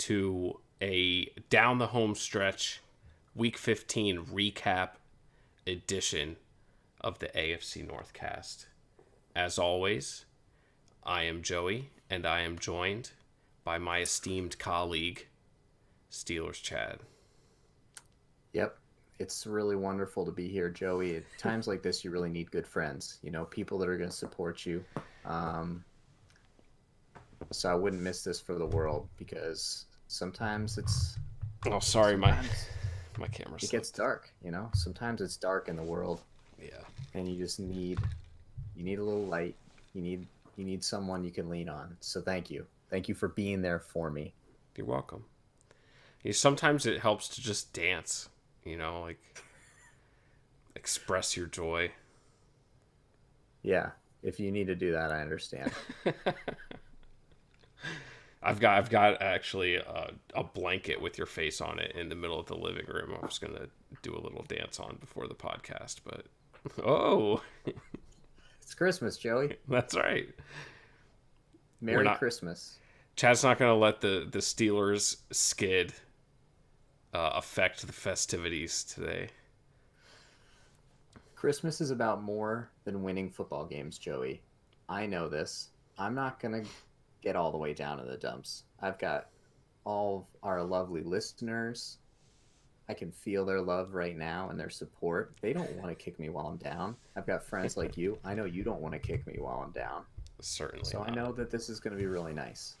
to a down the home stretch Week 15 recap edition of the AFC Northcast. As always, I am Joey, and I am joined by my esteemed colleague, Steelers Chad. Yep. It's really wonderful to be here, Joey. At times like this, you really need good friends, people that are going to support you. So I wouldn't miss this for the world because sometimes Oh, sorry, my camera it gets dark, Sometimes it's dark in the world. Yeah. And you just need a little light. You need someone you can lean on. So thank you. Thank you for being there for me. You're welcome. Sometimes it helps to just dance, express your joy. Yeah, if you need to do that, I understand. I've got actually a blanket with your face on it in the middle of the living room. I'm just gonna do a little dance on before the podcast, but it's Christmas, Joey. That's right. Merry Christmas. Chad's not gonna let the Steelers skid affect the festivities today. Christmas is about more than winning football games, Joey. I know this. I'm not going to get all the way down in the dumps. I've got all of our lovely listeners. I can feel their love right now and their support. They don't want to kick me while I'm down. I've got friends like you. I know you don't want to kick me while I'm down. Certainly. So not. I know that this is going to be really nice.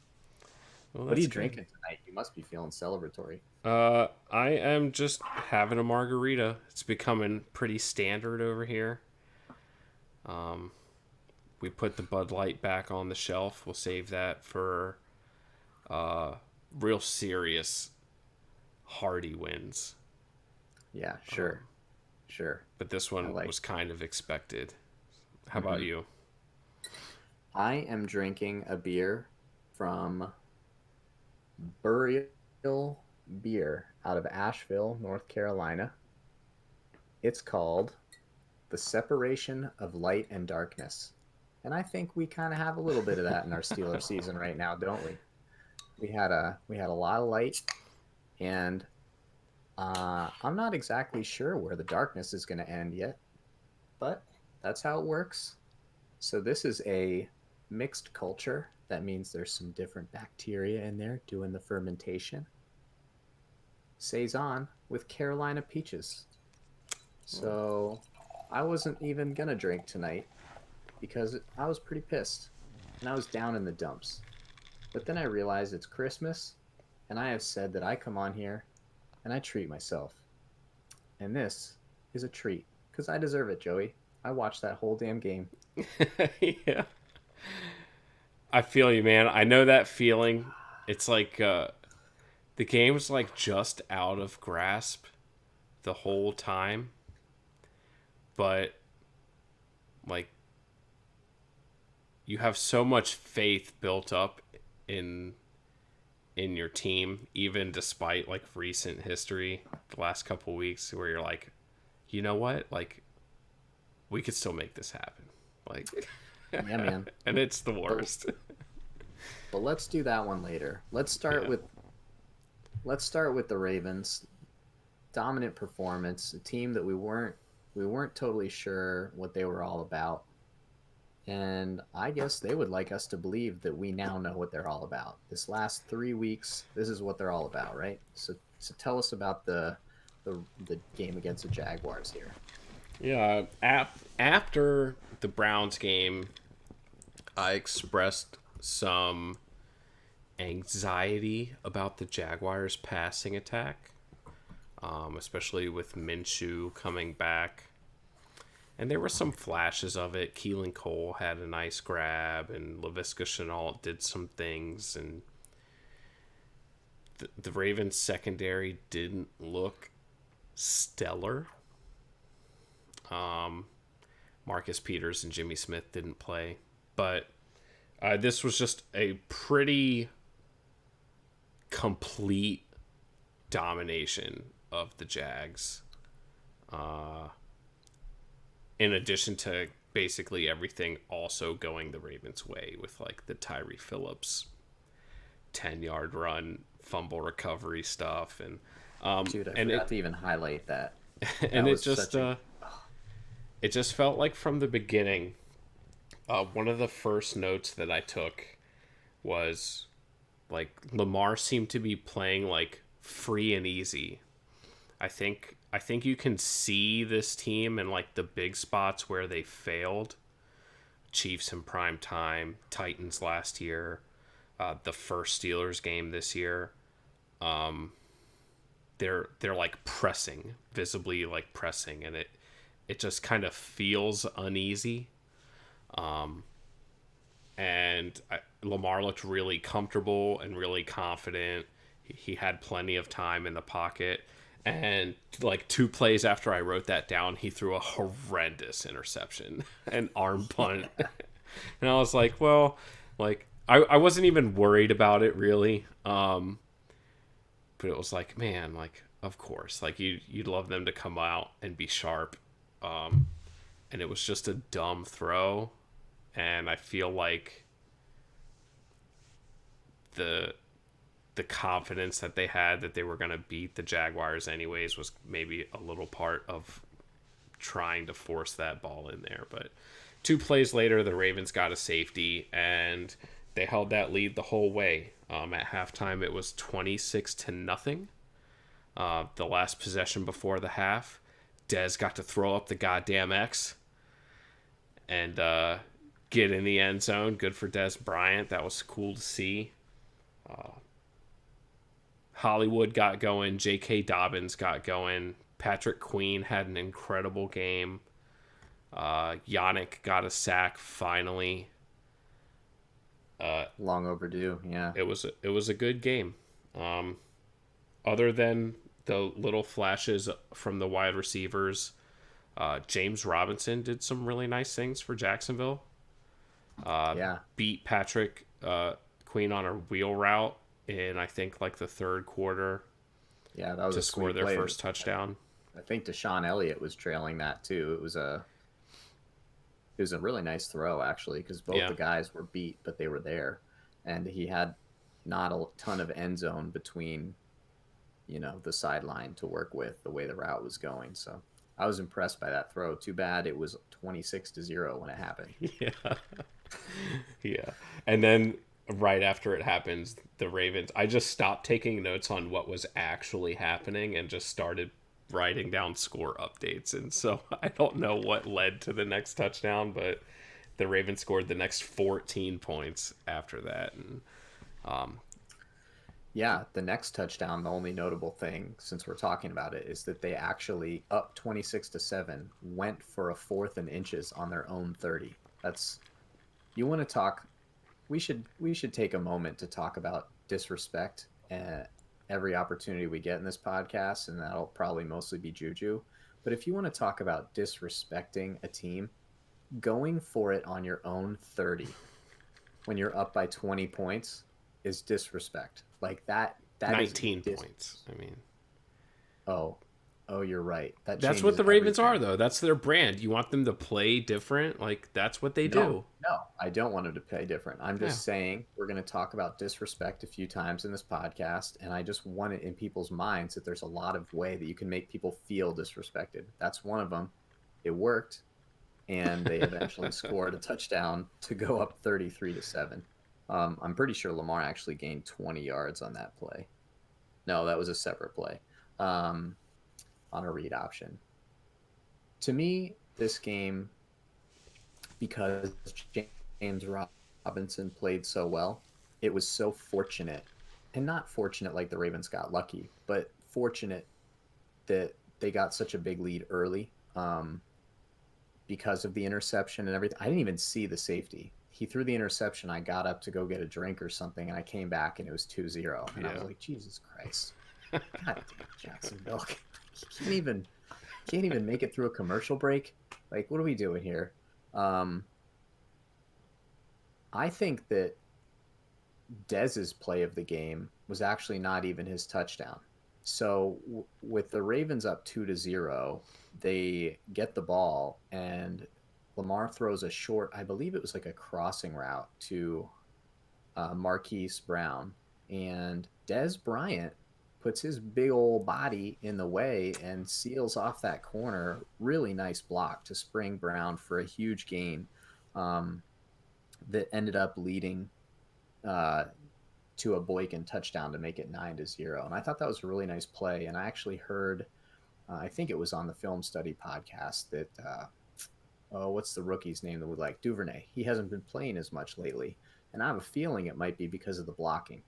Well, what are you drinking tonight? You must be feeling celebratory. I am just having a margarita. It's becoming pretty standard over here. We put the Bud Light back on the shelf. We'll save that for real serious hearty wins. Yeah, sure. Sure. But this one was kind of expected. How about you? I am drinking a beer from Proverbial beer out of Asheville, North Carolina. It's called The Separation of Light and Darkness. And I think we kind of have a little bit of that in our Steelers season right now, don't we? We had a lot of light, and I'm not exactly sure where the darkness is going to end yet, but that's how it works. So this is a mixed culture. That means there's some different bacteria in there doing the fermentation. Saison with Carolina peaches. So I wasn't even going to drink tonight because I was pretty pissed and I was down in the dumps. But then I realized it's Christmas and I have said that I come on here and I treat myself. And this is a treat because I deserve it, Joey. I watched that whole damn game. Yeah. I feel you, man. I know that feeling. It's like the game's like just out of grasp the whole time. But like you have so much faith built up in your team, even despite like recent history, the last couple weeks, where you're like, you know what? Like we could still make this happen. Like yeah, man. And it's the worst. But let's do that one later. Let's start with the Ravens. Dominant performance, a team that we weren't totally sure what they were all about. And I guess they would like us to believe that we now know what they're all about. This last 3 weeks, this is what they're all about, right? So tell us about the game against the Jaguars here. Yeah, after the Browns game, I expressed some anxiety about the Jaguars' passing attack, especially with Minshew coming back. And there were some flashes of it. Keelan Cole had a nice grab, and Laviska Shenault did some things. And the Ravens' secondary didn't look stellar. Marcus Peters and Jimmy Smith didn't play. But this was just a pretty complete domination of the Jags. In addition to basically everything also going the Ravens' way with like the Tyree Phillips 10-yard run fumble recovery stuff, Dude, I and forgot it to even highlight that. and That was such a it just felt like from the beginning. One of the first notes that I took was like Lamar seemed to be playing like free and easy. I think you can see this team in like the big spots where they failed. Chiefs in prime time, Titans last year, the first Steelers game this year. They're like pressing, visibly like pressing, and it just kind of feels uneasy. Lamar looked really comfortable and really confident. He had plenty of time in the pocket. And like 2 plays after I wrote that down, he threw a horrendous interception, an arm punt. And I was like, well, like I wasn't even worried about it really. But it was like, man, like of course, like you'd love them to come out and be sharp. And it was just a dumb throw, and I feel like the the confidence that they had that they were going to beat the Jaguars anyways was maybe a little part of trying to force that ball in there. But 2 plays later, the Ravens got a safety, and they held that lead the whole way. At halftime, it was 26-0. The last possession before the half, Dez got to throw up the goddamn X and get in the end zone. Good for Dez Bryant. That was cool to see. Hollywood got going. J.K. Dobbins got going. Patrick Queen had an incredible game. Yannick got a sack finally. long overdue. Yeah. It was a good game. Other than the little flashes from the wide receivers, James Robinson did some really nice things for Jacksonville. Yeah. Beat Patrick Queen on a wheel route in I think like the third quarter Yeah, that was to a score sweet their play. first touchdown. I think Deshaun Elliott was trailing that too. It was a really nice throw actually because both Yeah. the guys were beat, but they were there, and he had not a ton of end zone between, the sideline to work with the way the route was going. So I was impressed by that throw. Too bad it was 26-0 when it happened. Yeah. Yeah. And then right after it happens, the Ravens, I just stopped taking notes on what was actually happening and just started writing down score updates. And so I don't know what led to the next touchdown, but the Ravens scored the next 14 points after that. And Yeah, the next touchdown, the only notable thing since we're talking about it is that they actually up 26-7 went for a fourth and inches on their own 30. That's you want to talk we should take a moment to talk about disrespect every opportunity we get in this podcast, and that'll probably mostly be Juju. But if you want to talk about disrespecting a team, going for it on your own 30 when you're up by 20 points is disrespect. Like that is 19 points. I mean, oh, you're right. That that's what changes the Ravens everything. are, though. That's their brand. You want them to play different. Like, that's what they do. No, I don't want them to play different. I'm Yeah. just saying we're going to talk about disrespect a few times in this podcast, and I just want it in people's minds that there's a lot of way that you can make people feel disrespected. That's one of them. It worked, and they eventually scored a touchdown to go up 33-7. I'm pretty sure Lamar actually gained 20 yards on that play. No, that was a separate play on a read option. To me, this game, because James Robinson played so well, it was so fortunate, and not fortunate like the Ravens got lucky, but fortunate that they got such a big lead early because of the interception and everything. I didn't even see the safety. He threw the interception. I got up to go get a drink or something, and I came back, and it was 2-0. And I was like, Jesus Christ. God damn it, Jacksonville. You can't even make it through a commercial break. Like, what are we doing here? I think that Dez's play of the game was actually not even his touchdown. So with the Ravens up 2-0, they get the ball and Lamar throws a short, I believe it was like a crossing route to Marquise Brown, and Des Bryant puts his big old body in the way and seals off that corner. Really nice block to Spring Brown for a huge gain, um, that ended up leading uh, to a Boykin touchdown to make it 9-0. And I thought that was a really nice play. And I actually heard, I think it was on the Film Study podcast that, oh, what's the rookie's name that we like? Duvernay. He hasn't been playing as much lately. And I have a feeling it might be because of the blocking.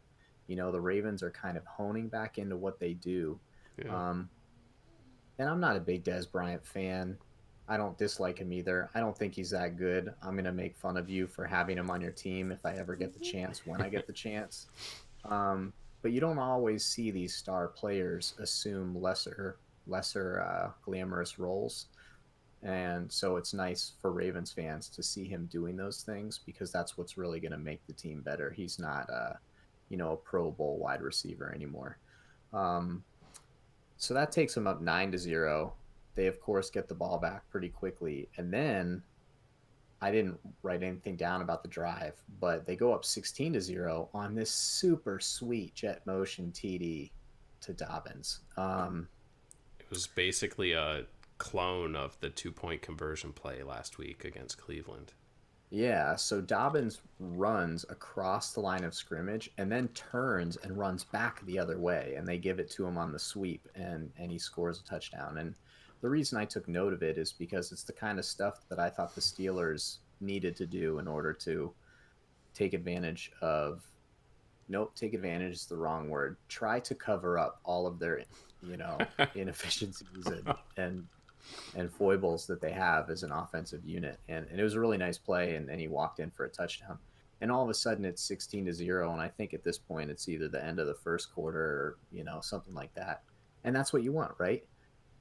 You know, the Ravens are kind of honing back into what they do. Yeah. Um, and I'm not a big Des Bryant fan. I don't dislike him either. I don't think he's that good. I'm going to make fun of you for having him on your team if I ever get the chance, when I get the chance. Um, but you don't always see these star players assume lesser glamorous roles. And so it's nice for Ravens fans to see him doing those things because that's what's really going to make the team better. He's not, a Pro Bowl wide receiver anymore. Um, so that takes them up 9-0. They of course get the ball back pretty quickly, and then I didn't write anything down about the drive, but they go up 16-0 on this super sweet jet motion TD to Dobbins. It was basically a clone of the 2-point conversion play last week against Cleveland. Yeah, so Dobbins runs across the line of scrimmage and then turns and runs back the other way, and they give it to him on the sweep, and he scores a touchdown. And the reason I took note of it is because it's the kind of stuff that I thought the Steelers needed to do in order to take advantage of. Nope, take advantage is the wrong word. Try to cover up all of their, inefficiencies and foibles that they have as an offensive unit. And it was a really nice play, and he walked in for a touchdown. And all of a sudden it's 16-0, and I think at this point it's either the end of the first quarter or, something like that. And that's what you want, right?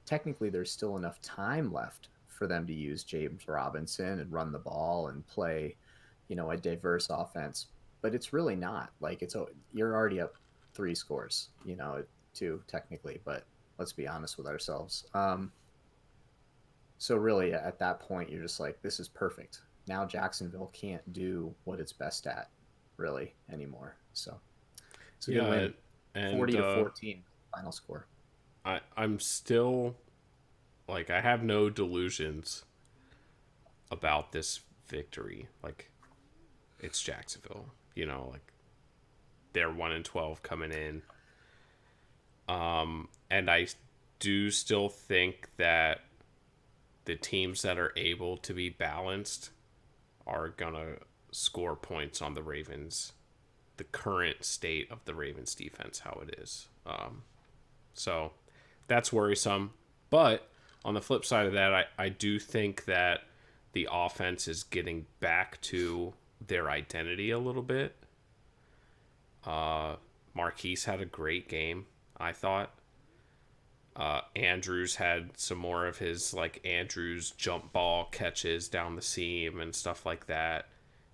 Technically there's still enough time left for them to use James Robinson and run the ball and play, a diverse offense. But it's really not. Like you're already up 3 scores, 2 technically, but let's be honest with ourselves. So really, at that point, you're just like, this is perfect. Now Jacksonville can't do what it's best at, really, anymore. So it's a good win. And 40-14 final score. I'm still like, I have no delusions about this victory. Like, it's Jacksonville, like they're 1-12 coming in. And I do still think that the teams that are able to be balanced are gonna score points on the Ravens, the current state of the Ravens defense, how it is. So that's worrisome. But on the flip side of that, I do think that the offense is getting back to their identity a little bit. Marquise had a great game, I thought. Andrews had some more of his Andrews jump ball catches down the seam and stuff like that.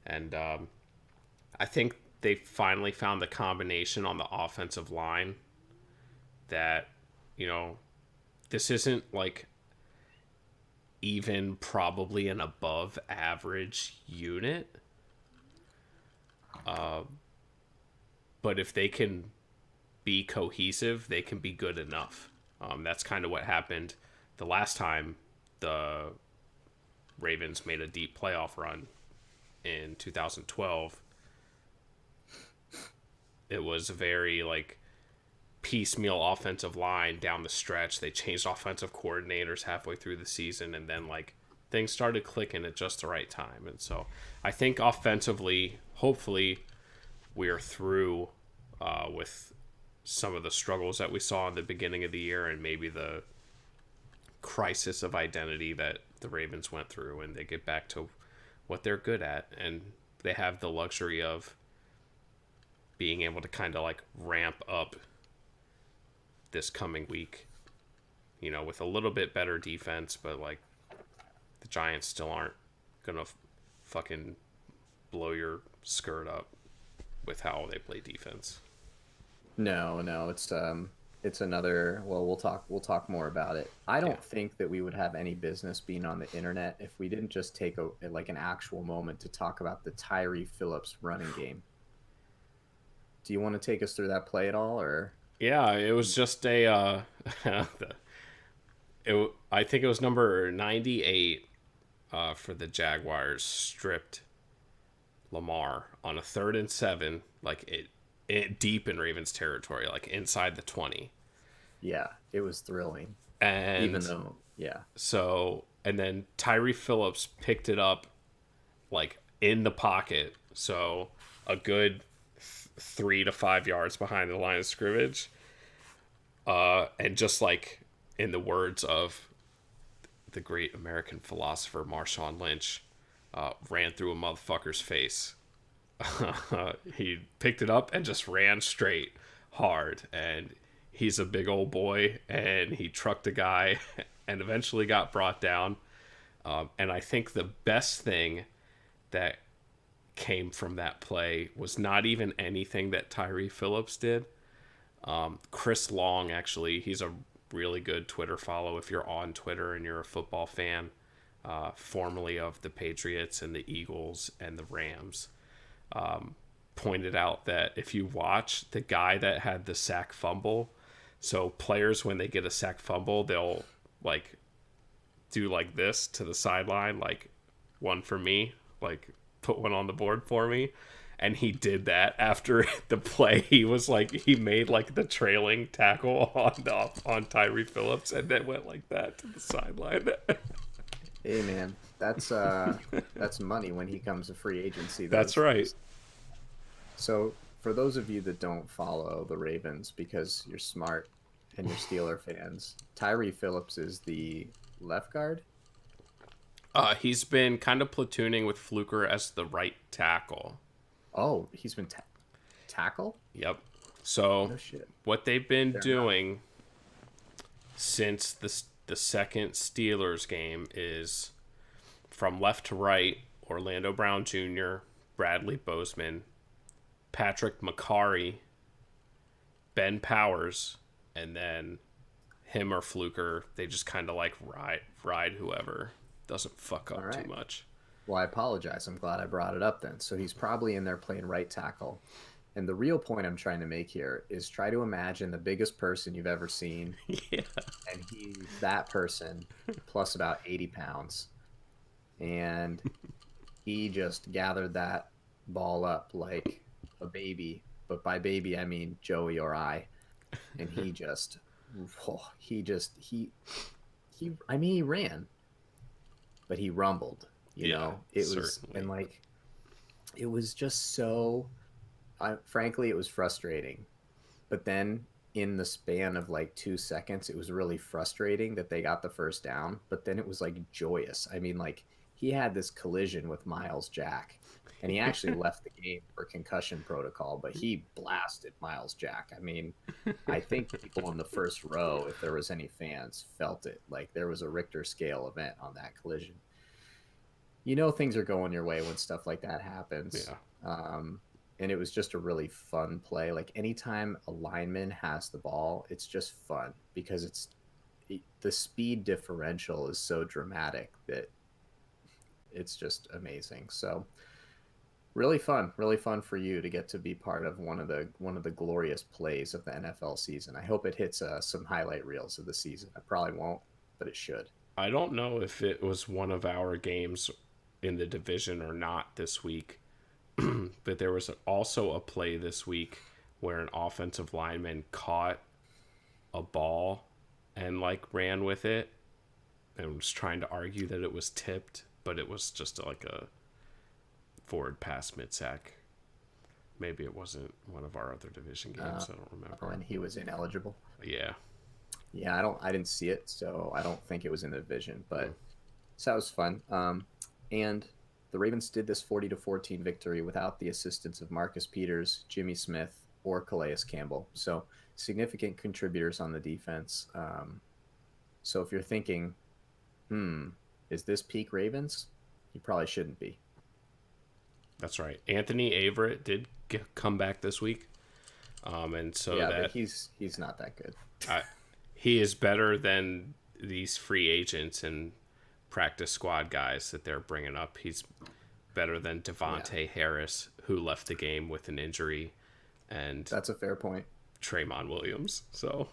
And I think they finally found the combination on the offensive line that, this isn't even probably an above average unit. But if they can be cohesive, they can be good enough. That's kind of what happened the last time the Ravens made a deep playoff run in 2012. It was a very piecemeal offensive line down the stretch. They changed offensive coordinators halfway through the season, and then things started clicking at just the right time. And so I think offensively, hopefully, we're through with some of the struggles that we saw in the beginning of the year, and maybe the crisis of identity that the Ravens went through, and they get back to what they're good at, and they have the luxury of being able to kind of ramp up this coming week, with a little bit better defense. But the Giants still aren't gonna fucking blow your skirt up with how they play defense. No, it's another. Well, we'll talk more about it. I don't think that we would have any business being on the internet if we didn't just take an actual moment to talk about the Tyree Phillips running game. Do you want to take us through that play at all, or? Yeah, it was just a I think it was number 98 for the Jaguars stripped Lamar on a 3rd and 7, like it deep in Ravens territory, like inside the 20. Yeah, it was thrilling. Even And though, yeah. and then Tyree Phillips picked it up like in the pocket, so a good 3 to 5 yards behind the line of scrimmage, and just like in the words of the great American philosopher Marshawn Lynch, ran through a motherfucker's face. He picked it up and just ran straight hard, and he's a big old boy, and he trucked a guy and eventually got brought down. And I think the best thing that came from that play was not even anything that Tyree Phillips did. Chris Long, actually, he's a really good Twitter follow if you're on Twitter and you're a football fan, formerly of the Patriots and the Eagles and the Rams, pointed out that if you watch the guy that had the sack fumble, so players, when they get a sack fumble, they'll like do like this to the sideline, like, one for me, like put one on the board for me. And he did that after the play. He was like, he made like the trailing tackle on Tyree Phillips, and then went like that to the sideline. Hey man, that's money when he comes to free agency. That's right. So for those of you that don't follow the Ravens because you're smart and you're Steeler fans, Tyree Phillips is the left guard. He's been kind of platooning with Fluker as the right tackle. Oh, he's been tackle? Yep. So No shit. what they've been doing since the second Steelers game is from left to right, Orlando Brown Jr., Bradley Bozeman, Patrick McCarry, Ben Powers, and then him or Fluker. They just kind of like ride whoever doesn't fuck up too much. Well, I apologize. I'm glad I brought it up then. So he's probably in there playing right tackle. And the real point I'm trying to make here is try to imagine the biggest person you've ever seen. Yeah. And he's that person plus about 80 pounds. And he just gathered that ball up like a baby. But by baby, I mean Joey or I. And he ran, but he rumbled. You know, it was certainly. And like, it was just so, frankly, it was frustrating. But then in the span of like 2 seconds, it was really frustrating that they got the first down. But then it was like joyous. I mean, like, he had this collision with Miles Jack, and he actually left the game for concussion protocol, but he blasted Miles Jack. I mean, I think people in the first row, if there was any fans, felt it. Like, there was a Richter scale event on that collision. You know, things are going your way when stuff like that happens. Yeah. And it was just a really fun play. Like, anytime a lineman has the ball, it's just fun because the speed differential is so dramatic that it's just amazing. So really fun for you to get to be part of one of the glorious plays of the NFL season. I hope it hits some highlight reels of the season. I probably won't, but it should. I don't know if it was one of our games in the division or not this week, but there was also a play this week where an offensive lineman caught a ball and like ran with it and was trying to argue that it was tipped, but it was just like a forward pass mid-sack. Maybe it wasn't one of our other division games. I don't remember. And he was ineligible. Yeah. Yeah, I didn't see it, so I don't think it was in the division, but so that was fun. And the Ravens did this 40-14 victory without the assistance of Marcus Peters, Jimmy Smith, or Calais Campbell. So significant contributors on the defense. So if you're thinking, is this peak Ravens? You probably shouldn't be. That's right. Anthony Averett did come back this week. And so but he's not that good. He is better than these free agents and practice squad guys that they're bringing up. He's better than Devontae Harris, who left the game with an injury, and That's a fair point. Traymon Williams. So,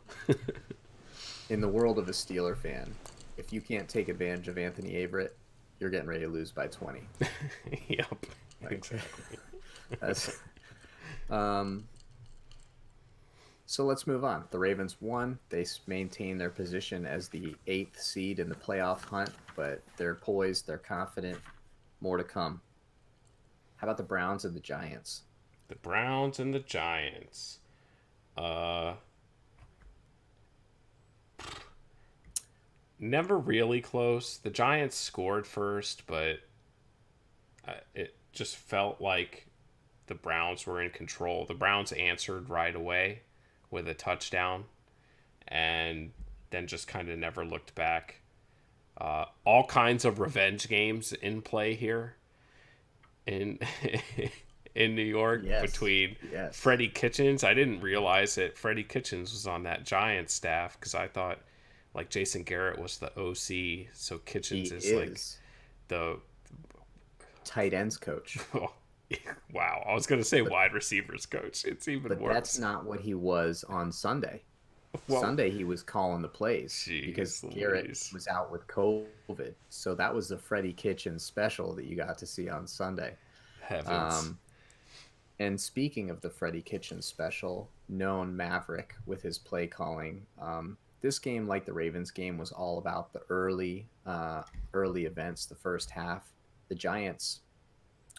In the world of a Steeler fan, if you can't take advantage of Anthony Averett, you're getting ready to lose by 20. yep, Like, exactly. that's so let's move on. The Ravens won. They maintain their position as the 8th seed in the playoff hunt, but they're poised, they're confident. More to come. How about the Browns and the Giants? The Browns and the Giants. Uh, Never really close. The Giants scored first, but it just felt like the Browns were in control. The Browns answered right away with a touchdown, and then just kind of never looked back. All kinds of revenge games in play here in in New York Yes. between Yes. Freddie Kitchens. I didn't realize that Freddie Kitchens was on that Giants staff because I thought like Jason Garrett was the OC, so Kitchens He is like is the tight ends coach. oh, wow. I was gonna say wide receivers coach. It's even But that's worse. not what he was on Sunday. Well, Sunday he was calling the plays because jeez Garrett Louise. was out with COVID. So that was the Freddie Kitchens special that you got to see on Sunday. Heavens. Um, and speaking of the Freddie Kitchens special, known Maverick with his play calling, this game, like the Ravens game, was all about the early events. The first half, the Giants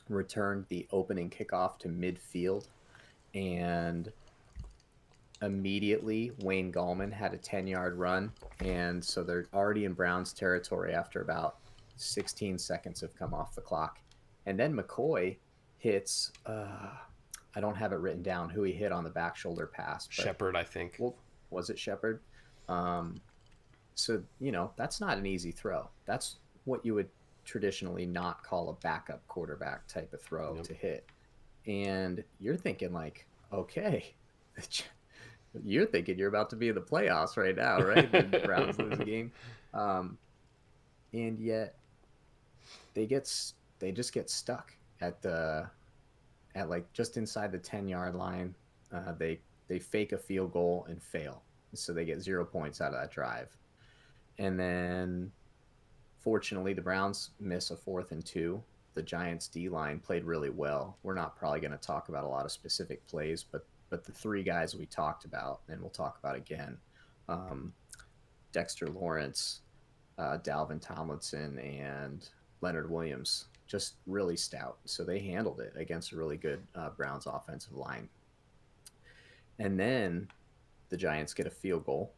returned the opening kickoff to midfield, and immediately Wayne Gallman had a 10-yard run, and so they're already in Browns territory after about 16 seconds have come off the clock. And then McCoy hits I don't have it written down who he hit on the back shoulder pass, but Shepard, I think. well, was it Shepard? Um, so that's not an easy throw. That's what you would traditionally not call a backup quarterback type of throw Yep. to hit. And you're thinking like, okay, you're thinking you're about to be in the playoffs right now, right? The Browns lose a game, and yet they just get stuck at like just inside the 10-yard line. They fake a field goal and fail, so they get 0 points out of that drive. And then, fortunately, the Browns miss a 4th and 2. The Giants D line played really well. We're not probably going to talk about a lot of specific plays, but the three guys we talked about, and we'll talk about again, Dexter Lawrence, Dalvin Tomlinson, and Leonard Williams, just really stout. So they handled it against a really good Browns offensive line. And then the Giants get a field goal.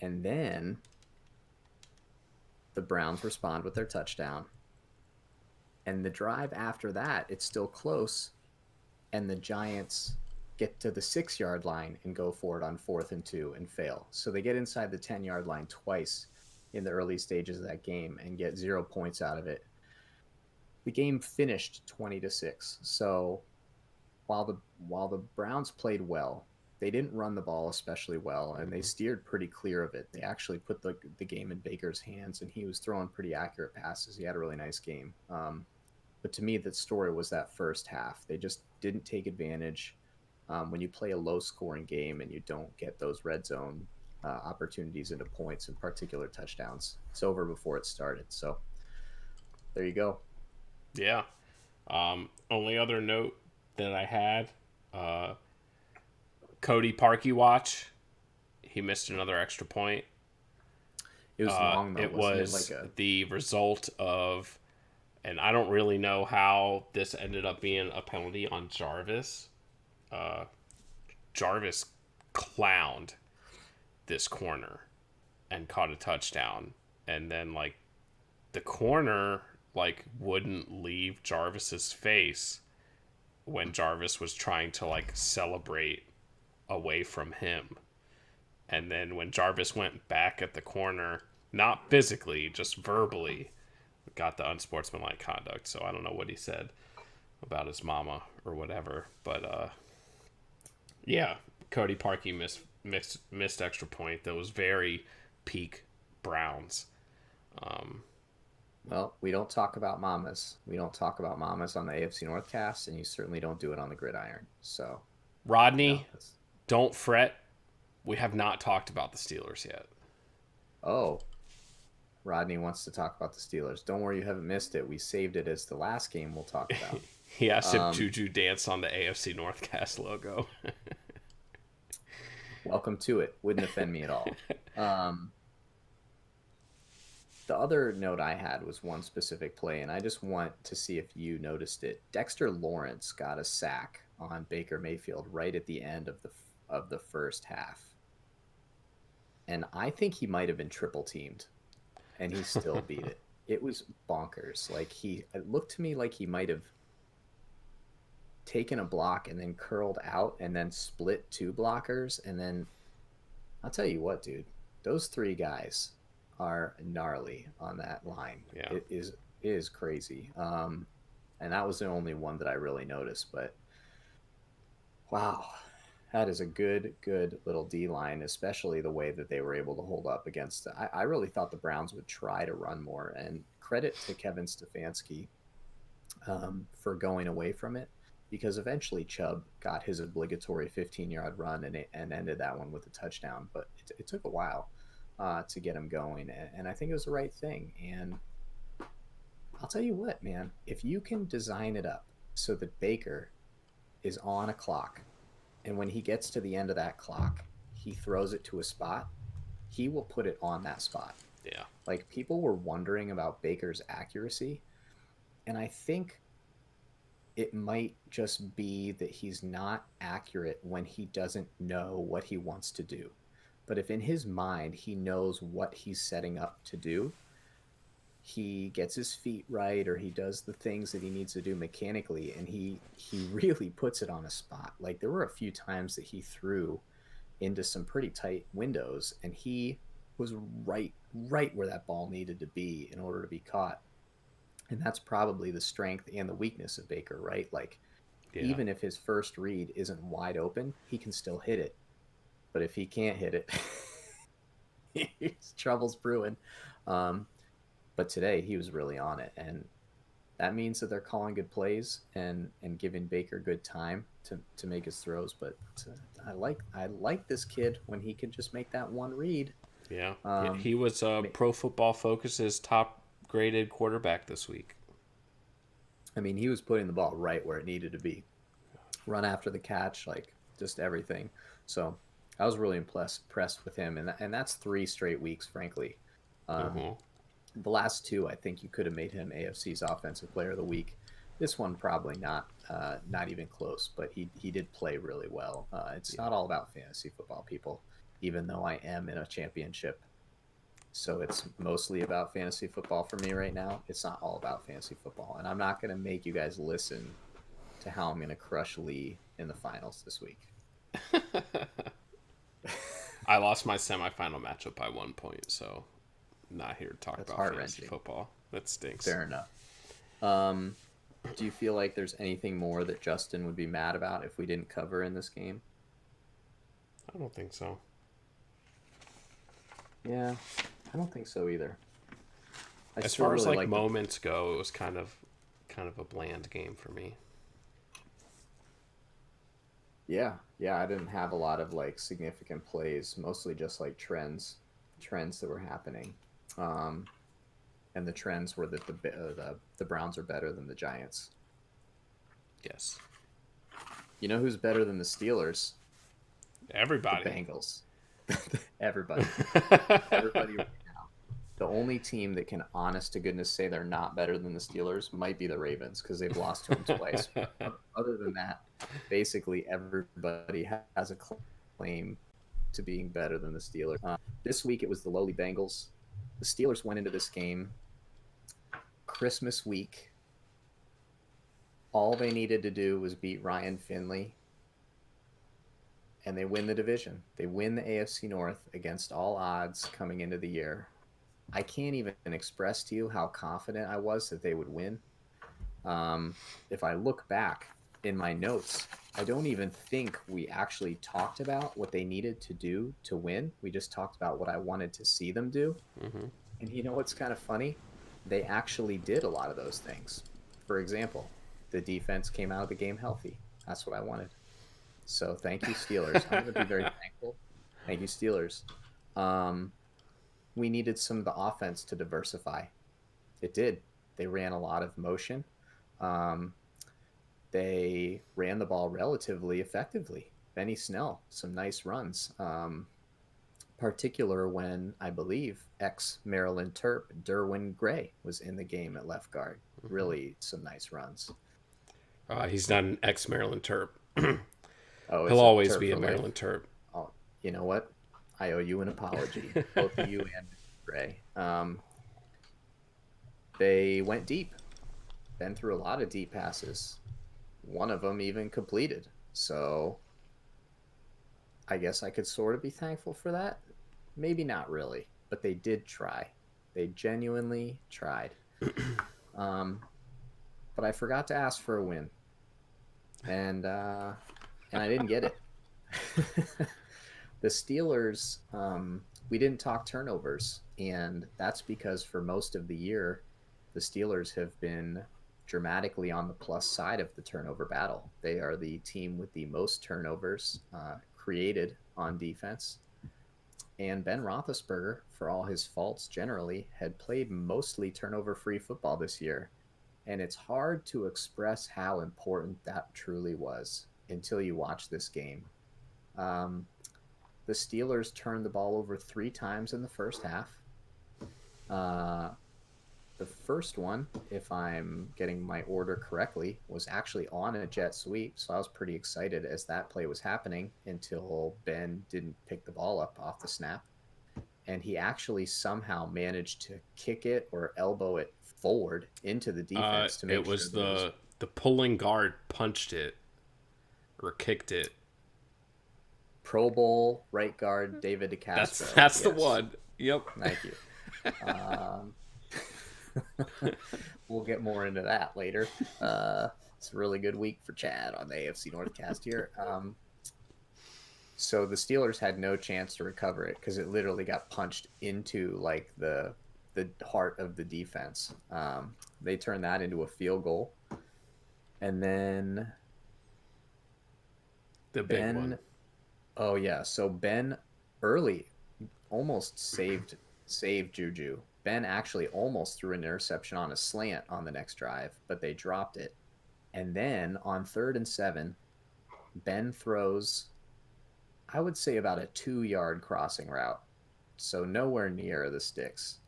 And then the Browns respond with their touchdown. And the drive after that, it's still close. And the Giants get to the 6-yard line and go for it on 4th and 2 and fail. So they get inside the 10-yard line twice in the early stages of that game and get 0 points out of it. The game finished 20-6. So while the Browns played well, they didn't run the ball especially well, and they steered pretty clear of it. They actually put the game in Baker's hands, and he was throwing pretty accurate passes. He had a really nice game. But to me, the story was that first half. They just didn't take advantage. When you play a low-scoring game and you don't get those red zone opportunities into points, in particular touchdowns, it's over before it started. So there you go. Yeah. Only other note that I had, Cody Parkey watch. He missed another extra point. It was long though. It Wasn't was it like the result of, and I don't really know how this ended up being a penalty on Jarvis. Jarvis clowned this corner and caught a touchdown, and then like the corner like wouldn't leave Jarvis's face when Jarvis was trying to like celebrate away from him. And then when Jarvis went back at the corner, not physically, just verbally, got the unsportsmanlike conduct. So I don't know what he said about his mama or whatever. But yeah, Cody Parkey missed extra point. That was very peak Browns. well, we don't talk about mamas. We don't talk about mamas on the AFC North cast, and you certainly don't do it on the gridiron. So Rodney, that's, don't fret. We have not talked about the Steelers yet. oh, Rodney wants to talk about the Steelers. Don't worry, you haven't missed it. We saved it as the last game we'll talk about. He asked if Um, Juju danced on the AFC Northcast logo. Welcome to it. Wouldn't offend me at all. Um, the other note I had was one specific play, and I just want to see if you noticed it. Dexter Lawrence got a sack on Baker Mayfield right at the end of the first half, and I think he might have been triple teamed, and he still beat it. It was bonkers. It looked to me like he might have taken a block and then curled out and then split two blockers, and then I'll tell you what, dude, those three guys are gnarly on that line. Yeah. It is crazy. And that was the only one that I really noticed. But wow, that is a good little D line, especially the way that they were able to hold up against. I really thought the Browns would try to run more. And credit to Kevin Stefanski for going away from it, because eventually Chubb got his obligatory 15-yard run and ended that one with a touchdown. But it took a while to get him going, and I think it was the right thing. And I'll tell you what, man, if you can design it up so that Baker is on a clock, and when he gets to the end of that clock, he throws it to a spot, he will put it on that spot. Yeah. Like, people were wondering about Baker's accuracy, and I think it might just be that he's not accurate when he doesn't know what he wants to do. But if in his mind he knows what he's setting up to do, he gets his feet right, or he does the things that he needs to do mechanically, and he really puts it on a spot. Like, there were a few times that he threw into some pretty tight windows, and he was right where that ball needed to be in order to be caught. And that's probably the strength and the weakness of Baker, right? Like, Yeah. even if his first read isn't wide open, he can still hit it. But if he can't hit it, trouble's brewing. But today he was really on it, and that means that they're calling good plays and giving Baker good time to make his throws. But I like this kid when he can just make that one read. Yeah. He was Pro Football Focus's top graded quarterback this week. I mean, he was putting the ball right where it needed to be. Run after the catch, like, just everything. So I was really impressed with him, and that's 3 straight weeks, frankly. The last 2, I think you could have made him AFC's Offensive Player of the Week. This one probably not even close, but he did play really well. It's not all about fantasy football, people, even though I am in a championship. So it's mostly about fantasy football for me right now. It's not all about fantasy football, and I'm not going to make you guys listen to how I'm going to crush Lee in the finals this week. I lost my semifinal matchup by 1 point, so not here to talk That's about fantasy football. That stinks. Fair enough. Do you feel like there's anything more that Justin would be mad about if we didn't cover in this game? I don't think so. Yeah, I don't think so either. As far as like moments go, it was kind of a bland game for me. Yeah, I didn't have a lot of like significant plays, mostly just like trends that were happening. And the trends were that the Browns are better than the Giants. Yes. You know who's better than the Steelers? Everybody. The Bengals. Everybody right now. The only team that can, honest to goodness, say they're not better than the Steelers might be the Ravens, because they've lost to them twice. Other than that, basically everybody has a claim to being better than the Steelers. This week it was the lowly Bengals. The Steelers went into this game Christmas week. All they needed to do was beat Ryan Finley, and they win the division. They win the AFC North against all odds coming into the year. I can't even express to you how confident I was that they would win. If I look back in my notes, I don't even think we actually talked about what they needed to do to win. We just talked about what I wanted to see them do. Mm-hmm. And you know what's kind of funny? They actually did a lot of those things. For example, the defense came out of the game healthy. That's what I wanted. So thank you, Steelers. I'm going to be very thankful. Thank you, Steelers. Um, we needed some of the offense to diversify. It did. They ran a lot of motion. Um, they ran the ball relatively effectively. Benny Snell, some nice runs. Particular when I believe ex Maryland Terp Derwin Gray was in the game at left guard. Really, some nice runs. He's not an ex Maryland Terp. Oh, He'll it's a always Terp be a for life. Maryland Terp. Oh, you know what? I owe you an apology, both of you and Gray. They went deep. Ben threw a lot of deep passes. One of them even completed. So I guess I could sort of be thankful for that. Maybe not really, but they did try. They genuinely tried. Um, but I forgot to ask for a win, and I didn't get it. The Steelers, we didn't talk turnovers, and that's because for most of the year, the Steelers have been dramatically on the plus side of the turnover battle. They are the team with the most turnovers created on defense. And Ben Roethlisberger, for all his faults generally, had played mostly turnover free football this year. And it's hard to express how important that truly was until you watch this game. Um, the Steelers turned the ball over 3 times in the first half. Uh, the first one, if I'm getting my order correctly, was actually on a jet sweep. So I was pretty excited as that play was happening until Ben didn't pick the ball up off the snap. And he actually somehow managed to kick it or elbow it forward into the defense to It make sure was that it was the pulling guard punched it or kicked it. Pro Bowl right guard David DeCastro. That's the Yes. one. Yep. Thank you. Um, we'll get more into that later. It's a really good week for Chad on the AFC Northcast here. So the Steelers had no chance to recover it because it literally got punched into like the heart of the defense. They turned that into a field goal, and then The big one. Oh yeah, so Ben early almost saved Juju. Ben actually almost threw an interception on a slant on the next drive, but they dropped it. And then on 3rd and 7, Ben throws, I would say, about a 2-yard crossing route. So nowhere near the sticks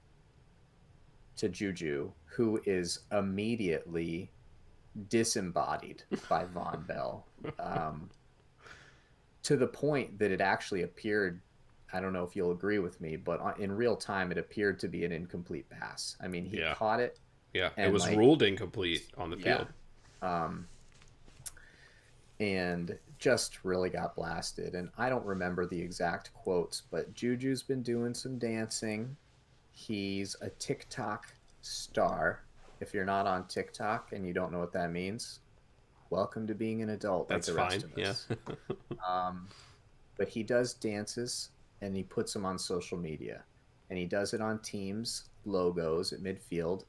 to Juju, who is immediately disembodied by Von Bell. To the point that it actually appeared, I don't know if you'll agree with me, but in real time, it appeared to be an incomplete pass. I mean, he Yeah. caught it. Yeah. It And was like, ruled incomplete on the yeah. field. Um, and just really got blasted. And I don't remember the exact quotes, but Juju's been doing some dancing. He's a TikTok star. If you're not on TikTok and you don't know what that means, welcome to being an adult like That's the rest fine. of us. Yeah. But he does dances and he puts them on social media. And he does it on teams' logos at midfield.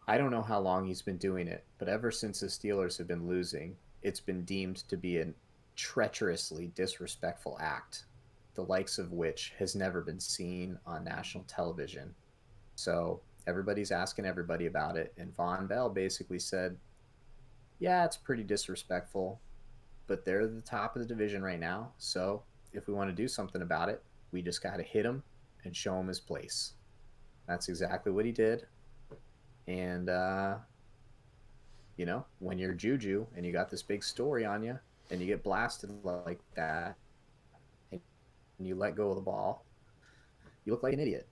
I don't know how long he's been doing it, but ever since the Steelers have been losing, it's been deemed to be a treacherously disrespectful act, the likes of which has never been seen on national television. So everybody's asking everybody about it. And Von Bell basically said, yeah, it's pretty disrespectful, but they're the top of the division right now. So if we want to do something about it, we just got to hit him and show him his place. That's exactly what he did. And, when you're Juju and you got this big story on you and you get blasted like that and you let go of the ball, you look like an idiot.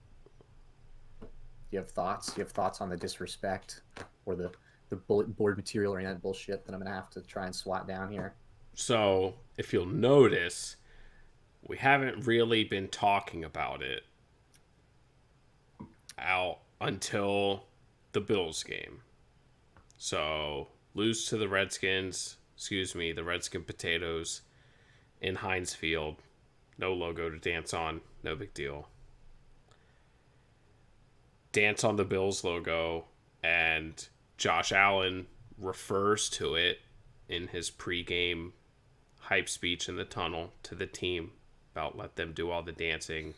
You have thoughts? You have thoughts on the disrespect or the bulletin board material or any of that bullshit that I'm going to have to try and swat down here? So, if you'll notice, we haven't really been talking about it out until the Bills game. So, lose to the the Redskin Potatoes in Heinz Field. No logo to dance on. No big deal. Dance on the Bills logo, and Josh Allen refers to it in his pregame hype speech in the tunnel to the team about let them do all the dancing.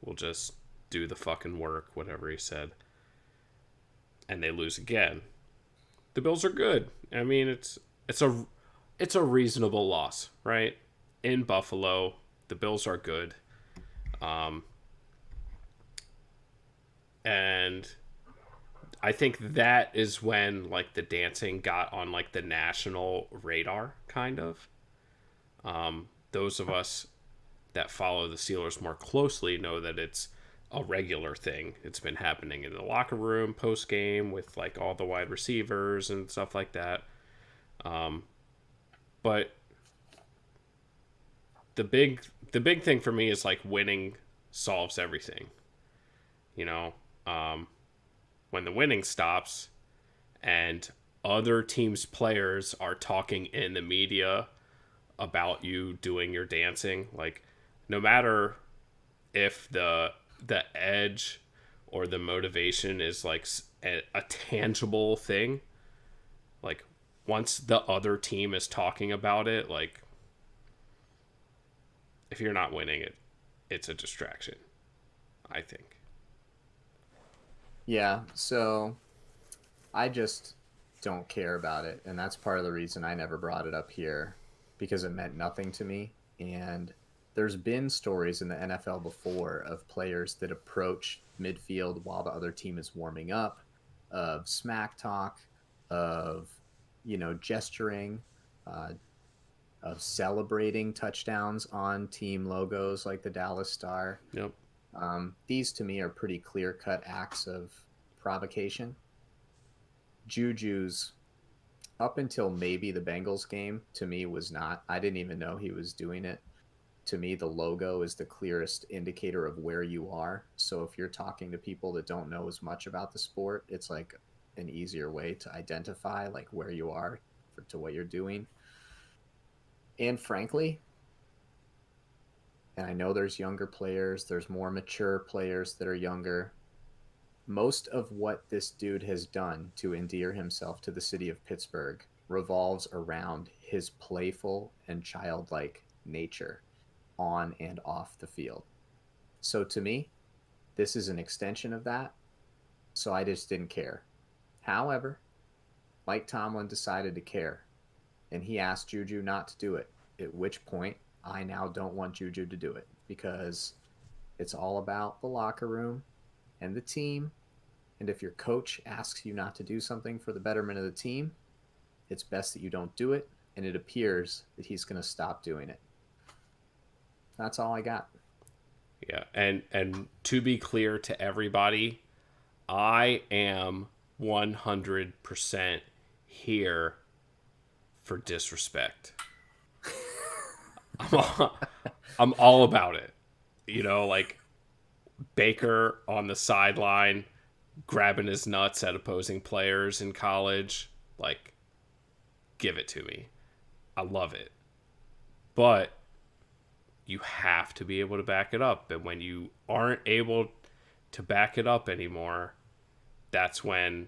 We'll just do the fucking work, whatever he said. And they lose again. The Bills are good. I mean, it's a reasonable loss, right? In Buffalo, the Bills are good. Um, and I think that is when like the dancing got on like the national radar, kind of. Those of us that follow the Steelers more closely know that it's a regular thing. It's been happening in the locker room post game with like all the wide receivers and stuff like that. But the big thing for me is like winning solves everything. You know, when the winning stops and other teams' players are talking in the media about you doing your dancing, like no matter if the edge or the motivation is like a tangible thing, like once the other team is talking about it, like if you're not winning it, it's a distraction, I think. Yeah, so I just don't care about it, and that's part of the reason I never brought it up here because it meant nothing to me. And there's been stories in the NFL before of players that approach midfield while the other team is warming up, of smack talk, of gesturing, uh, of celebrating touchdowns on team logos like the Dallas Star. Yep. These to me are pretty clear cut acts of provocation. Juju's up until maybe the Bengals game to me was not. I didn't even know he was doing it. To me, the logo is the clearest indicator of where you are. So if you're talking to people that don't know as much about the sport, it's like an easier way to identify like where you are to what you're doing. And frankly, and I know there's younger players, there's more mature players that are younger. Most of what this dude has done to endear himself to the city of Pittsburgh revolves around his playful and childlike nature on and off the field. So to me, this is an extension of that. So I just didn't care. However, Mike Tomlin decided to care, and he asked Juju not to do it, at which point I now don't want Juju to do it because it's all about the locker room and the team. And if your coach asks you not to do something for the betterment of the team, it's best that you don't do it. And it appears that he's going to stop doing it. That's all I got. Yeah, and to be clear to everybody, I am 100% here for disrespect. I'm all about it. Like Baker on the sideline grabbing his nuts at opposing players in college. Like, give it to me. I love it. But you have to be able to back it up. And when you aren't able to back it up anymore, that's when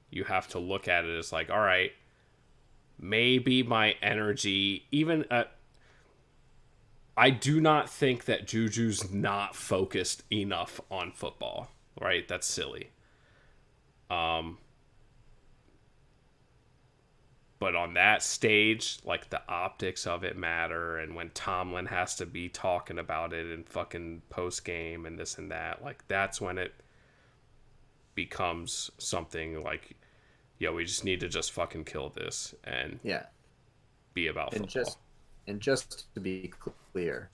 you have to look at it as like, all right, maybe my energy, I do not think that Juju's not focused enough on football, right? That's silly. But on that stage, like the optics of it matter, and when Tomlin has to be talking about it in fucking post game and this and that, like that's when it becomes something like, yo, we just need to just fucking kill this and Yeah. be about And football. just to be clear,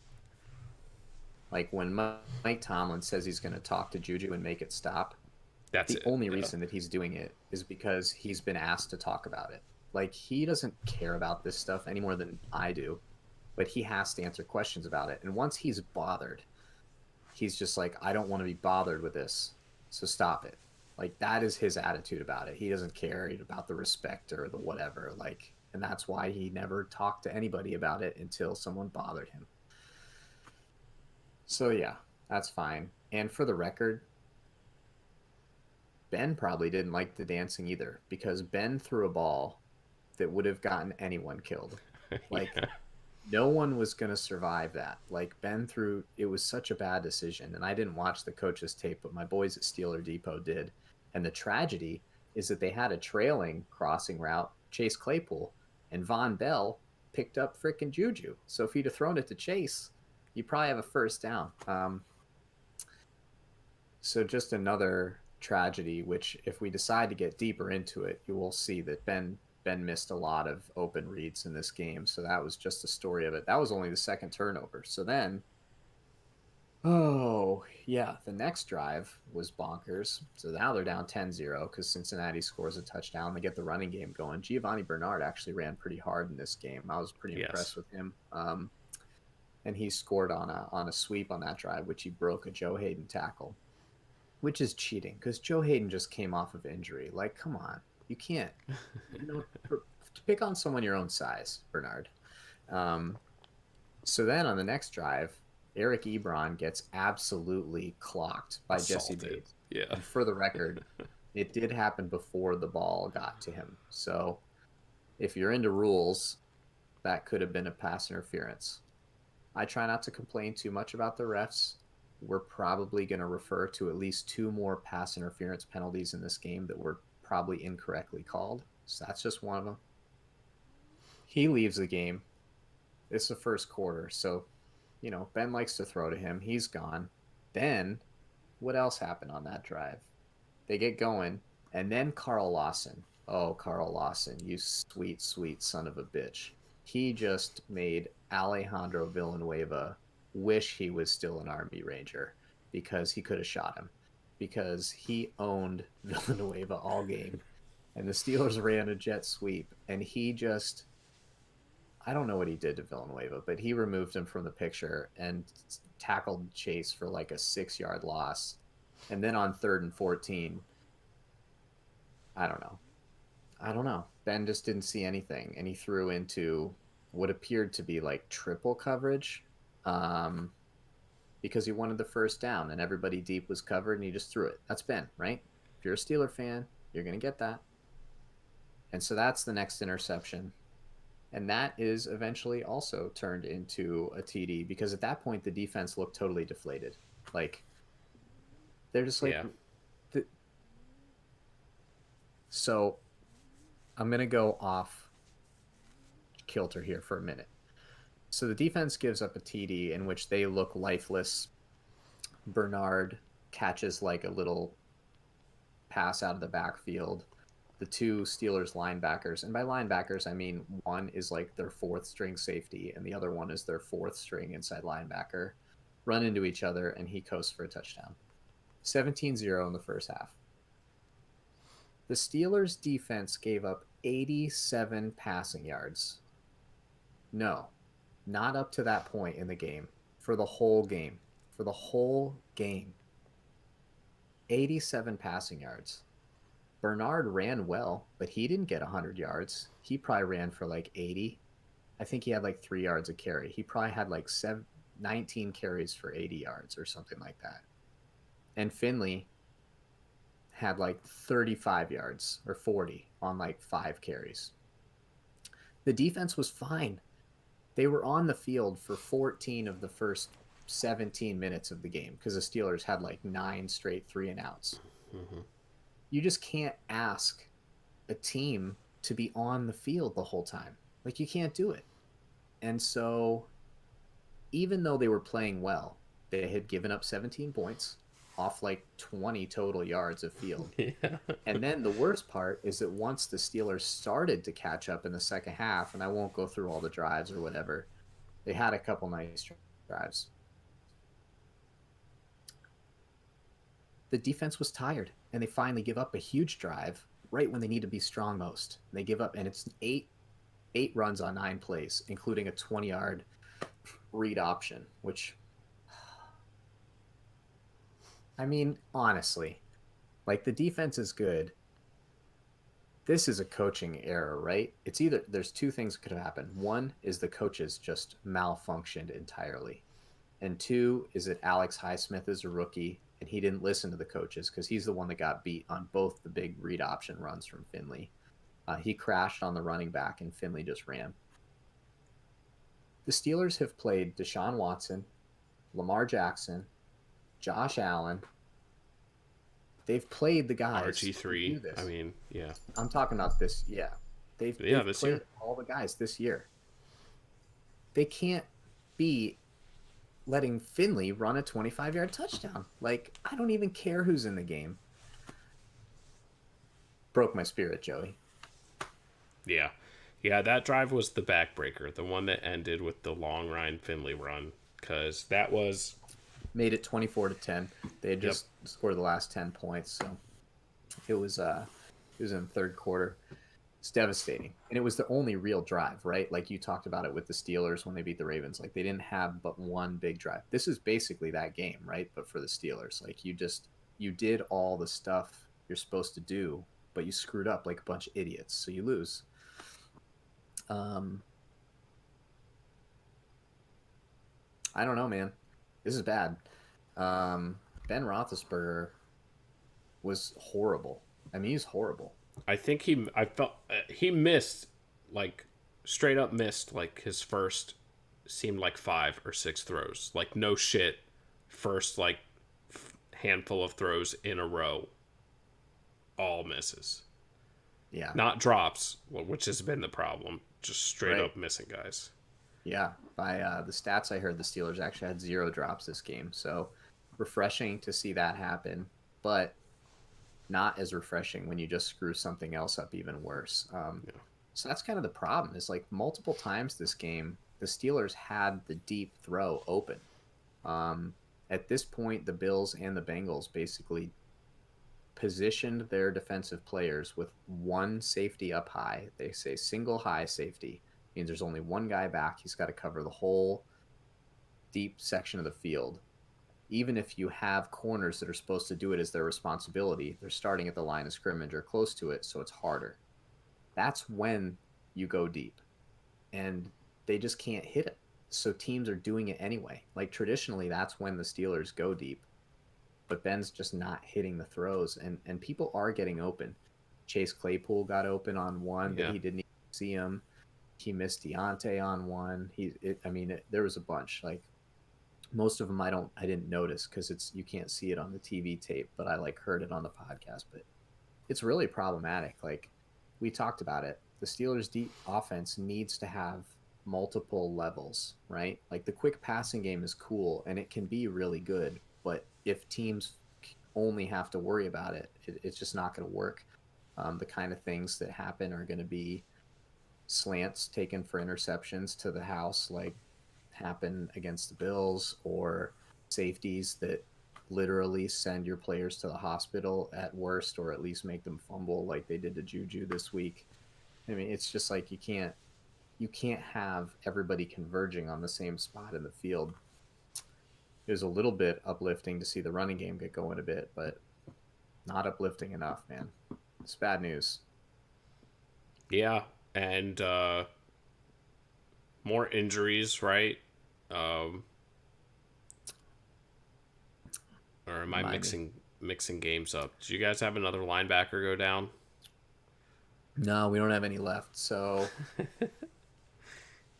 like when Mike Tomlin says he's going to talk to Juju and make it stop, That's the it. only Yeah. reason that he's doing it is because he's been asked to talk about it. Like he doesn't care about this stuff any more than I do, but he has to answer questions about it. And once he's bothered, he's just like, I don't want to be bothered with this, so stop it. Like that is his attitude about it. He doesn't care about the respect or the whatever. Like, and that's why he never talked to anybody about it until someone bothered him. So yeah, that's fine. And for the record, Ben probably didn't like the dancing either because Ben threw a ball that would have gotten anyone killed. Like, Yeah. no one was going to survive that. Like, Ben threw, it was such a bad decision. And I didn't watch the coach's tape, but my boys at Steeler Depot did. And the tragedy is that they had a trailing crossing route, Chase Claypool, and Von Bell picked up freaking Juju. So if he'd have thrown it to Chase, you probably have a first down. So just another tragedy, which if we decide to get deeper into it, you will see that Ben missed a lot of open reads in this game. So that was just the story of it. That was only the second turnover. So then, oh, yeah, the next drive was bonkers. So now they're down 10-0 because Cincinnati scores a touchdown. They get the running game going. Giovanni Bernard actually ran pretty hard in this game. I was pretty Yes. impressed with him. And he scored on a sweep on that drive, which he broke a Joe Hayden tackle, which is cheating because Joe Hayden just came off of injury. Like, come on, you can't, you know, pick on someone your own size, Bernard. Um, so then on the next drive, Eric Ebron gets absolutely clocked by Jesse Assaulted. Bates. Yeah. And for the record, it did happen before the ball got to him. So if you're into rules, that could have been a pass interference. I try not to complain too much about the refs. We're probably going to refer to at least two more pass interference penalties in this game that were probably incorrectly called. So that's just one of them. He leaves the game. It's the first quarter. So, Ben likes to throw to him. He's gone. Then, what else happened on that drive? They get going. And then Carl Lawson. Oh, Carl Lawson, you sweet, sweet son of a bitch. He just made Alejandro Villanueva wish he was still an Army Ranger because he could have shot him because he owned Villanueva all game. And the Steelers ran a jet sweep, and he just, I don't know what he did to Villanueva, but he removed him from the picture and tackled Chase for like a 6-yard loss. And then on 3rd and 14, I don't know. I don't know. Ben just didn't see anything, and he threw into what appeared to be like triple coverage um, because he wanted the first down, and everybody deep was covered, and he just threw it. That's Ben, right? If you're a Steeler fan, you're going to get that. And so that's the next interception. And that is eventually also turned into a TD because at that point, the defense looked totally deflated. Like, they're just like, Yeah. so I'm going to go off kilter here for a minute. So the defense gives up a TD in which they look lifeless. Bernard catches like a little pass out of the backfield. The two Steelers linebackers, and by linebackers, I mean one is like their fourth string safety and the other one is their fourth string inside linebacker, run into each other, and he coasts for a touchdown. 17-0 in the first half. The Steelers defense gave up 87 passing yards. No, not up to that point in the game. For the whole game. For the whole game. 87 passing yards. Bernard ran well, but he didn't get 100 yards. He probably ran for like 80. I think he had like 3 yards a carry. He probably had like 19 carries for 80 yards or something like that. And Finley had like 35 yards or 40 on like 5 carries. The defense was fine. They were on the field for 14 of the first 17 minutes of the game because the Steelers had like 9 straight 3-and-outs. Mm-hmm. You just can't ask a team to be on the field the whole time. Like, you can't do it. And so even though they were playing well, they had given up 17 points off like 20 total yards of field. Yeah. And then the worst part is that once the Steelers started to catch up in the second half, and I won't go through all the drives or whatever, they had a couple nice drives. The defense was tired, and they finally give up a huge drive right when they need to be strong most. They give up, and it's eight runs on 9 plays, including a 20-yard read option, which, I mean, honestly, like, the defense is good. This is a coaching error, right? It's either, there's two things that could have happened. One is the coaches just malfunctioned entirely. And two is that Alex Highsmith is a rookie and he didn't listen to the coaches because he's the one that got beat on both the big read option runs from Finley. He crashed on the running back, and Finley just ran. The Steelers have played Deshaun Watson, Lamar Jackson, Josh Allen. They've played the guys who do RG3. I this. mean, yeah. I'm talking about this. Yeah, Yeah, they've this played year. all the guys this year. They can't be letting Finley run a 25-yard touchdown. Like, I don't even care who's in the game. Broke my spirit, Joey. Yeah. Yeah, that drive was the backbreaker, the one that ended with the long Ryan Finley run, because that was. Made it 24-10. They had Yep. just scored the last 10 points, so it was in the third quarter. It's devastating. And it was the only real drive, right? Like you talked about it with the Steelers when they beat the Ravens. Like they didn't have but one big drive. This is basically that game, right? But for the Steelers. Like you did all the stuff you're supposed to do, but you screwed up like a bunch of idiots. So you lose. Um I don't know, man. This is bad. Um Ben Roethlisberger was horrible. I mean, he's horrible. I think I felt he missed, like, straight up missed, like, his first, seemed like 5 or 6 throws. Like, no shit. First, like, handful of throws in a row, all misses. Yeah. Not drops, which has been the problem. Just straight Right. up missing guys. Yeah, by the stats I heard, the Steelers actually had 0 drops this game. So refreshing to see that happen, but not as refreshing when you just screw something else up even worse. Yeah. So that's kind of the problem. Is like multiple times this game, the Steelers had the deep throw open. Um, at this point, the Bills and the Bengals basically positioned their defensive players with one safety up high. They say single high safety means there's only one guy back. He's got to cover the whole deep section of the field. Even if you have corners that are supposed to do it as their responsibility, they're starting at the line of scrimmage or close to it, so it's harder. That's when you go deep. And they just can't hit it. So teams are doing it anyway. Like traditionally, that's when the Steelers go deep. But Ben's just not hitting the throws, and people are getting open. Chase Claypool got open on one, but Yeah. he didn't even see him. He missed Deontay on one. There was a bunch. Like most of them, I didn't notice because you can't see it on the TV tape, but I like heard it on the podcast. But it's really problematic. Like we talked about it, the Steelers' deep offense needs to have multiple levels, right? Like the quick passing game is cool and it can be really good, but if teams only have to worry about it's just not going to work. The kind of things that happen are going to be slants taken for interceptions to the house, like happen against the Bills, or safeties that literally send your players to the hospital at worst, or at least make them fumble like they did to Juju this week. I mean, it's just like you can't have everybody converging on the same spot in the field. It was a little bit uplifting to see the running game get going a bit, but not uplifting enough, man. It's bad news. Yeah. And more injuries, right? Um, or am I Remind me. mixing games up? Did you guys have another linebacker go down? No, we don't have any left. So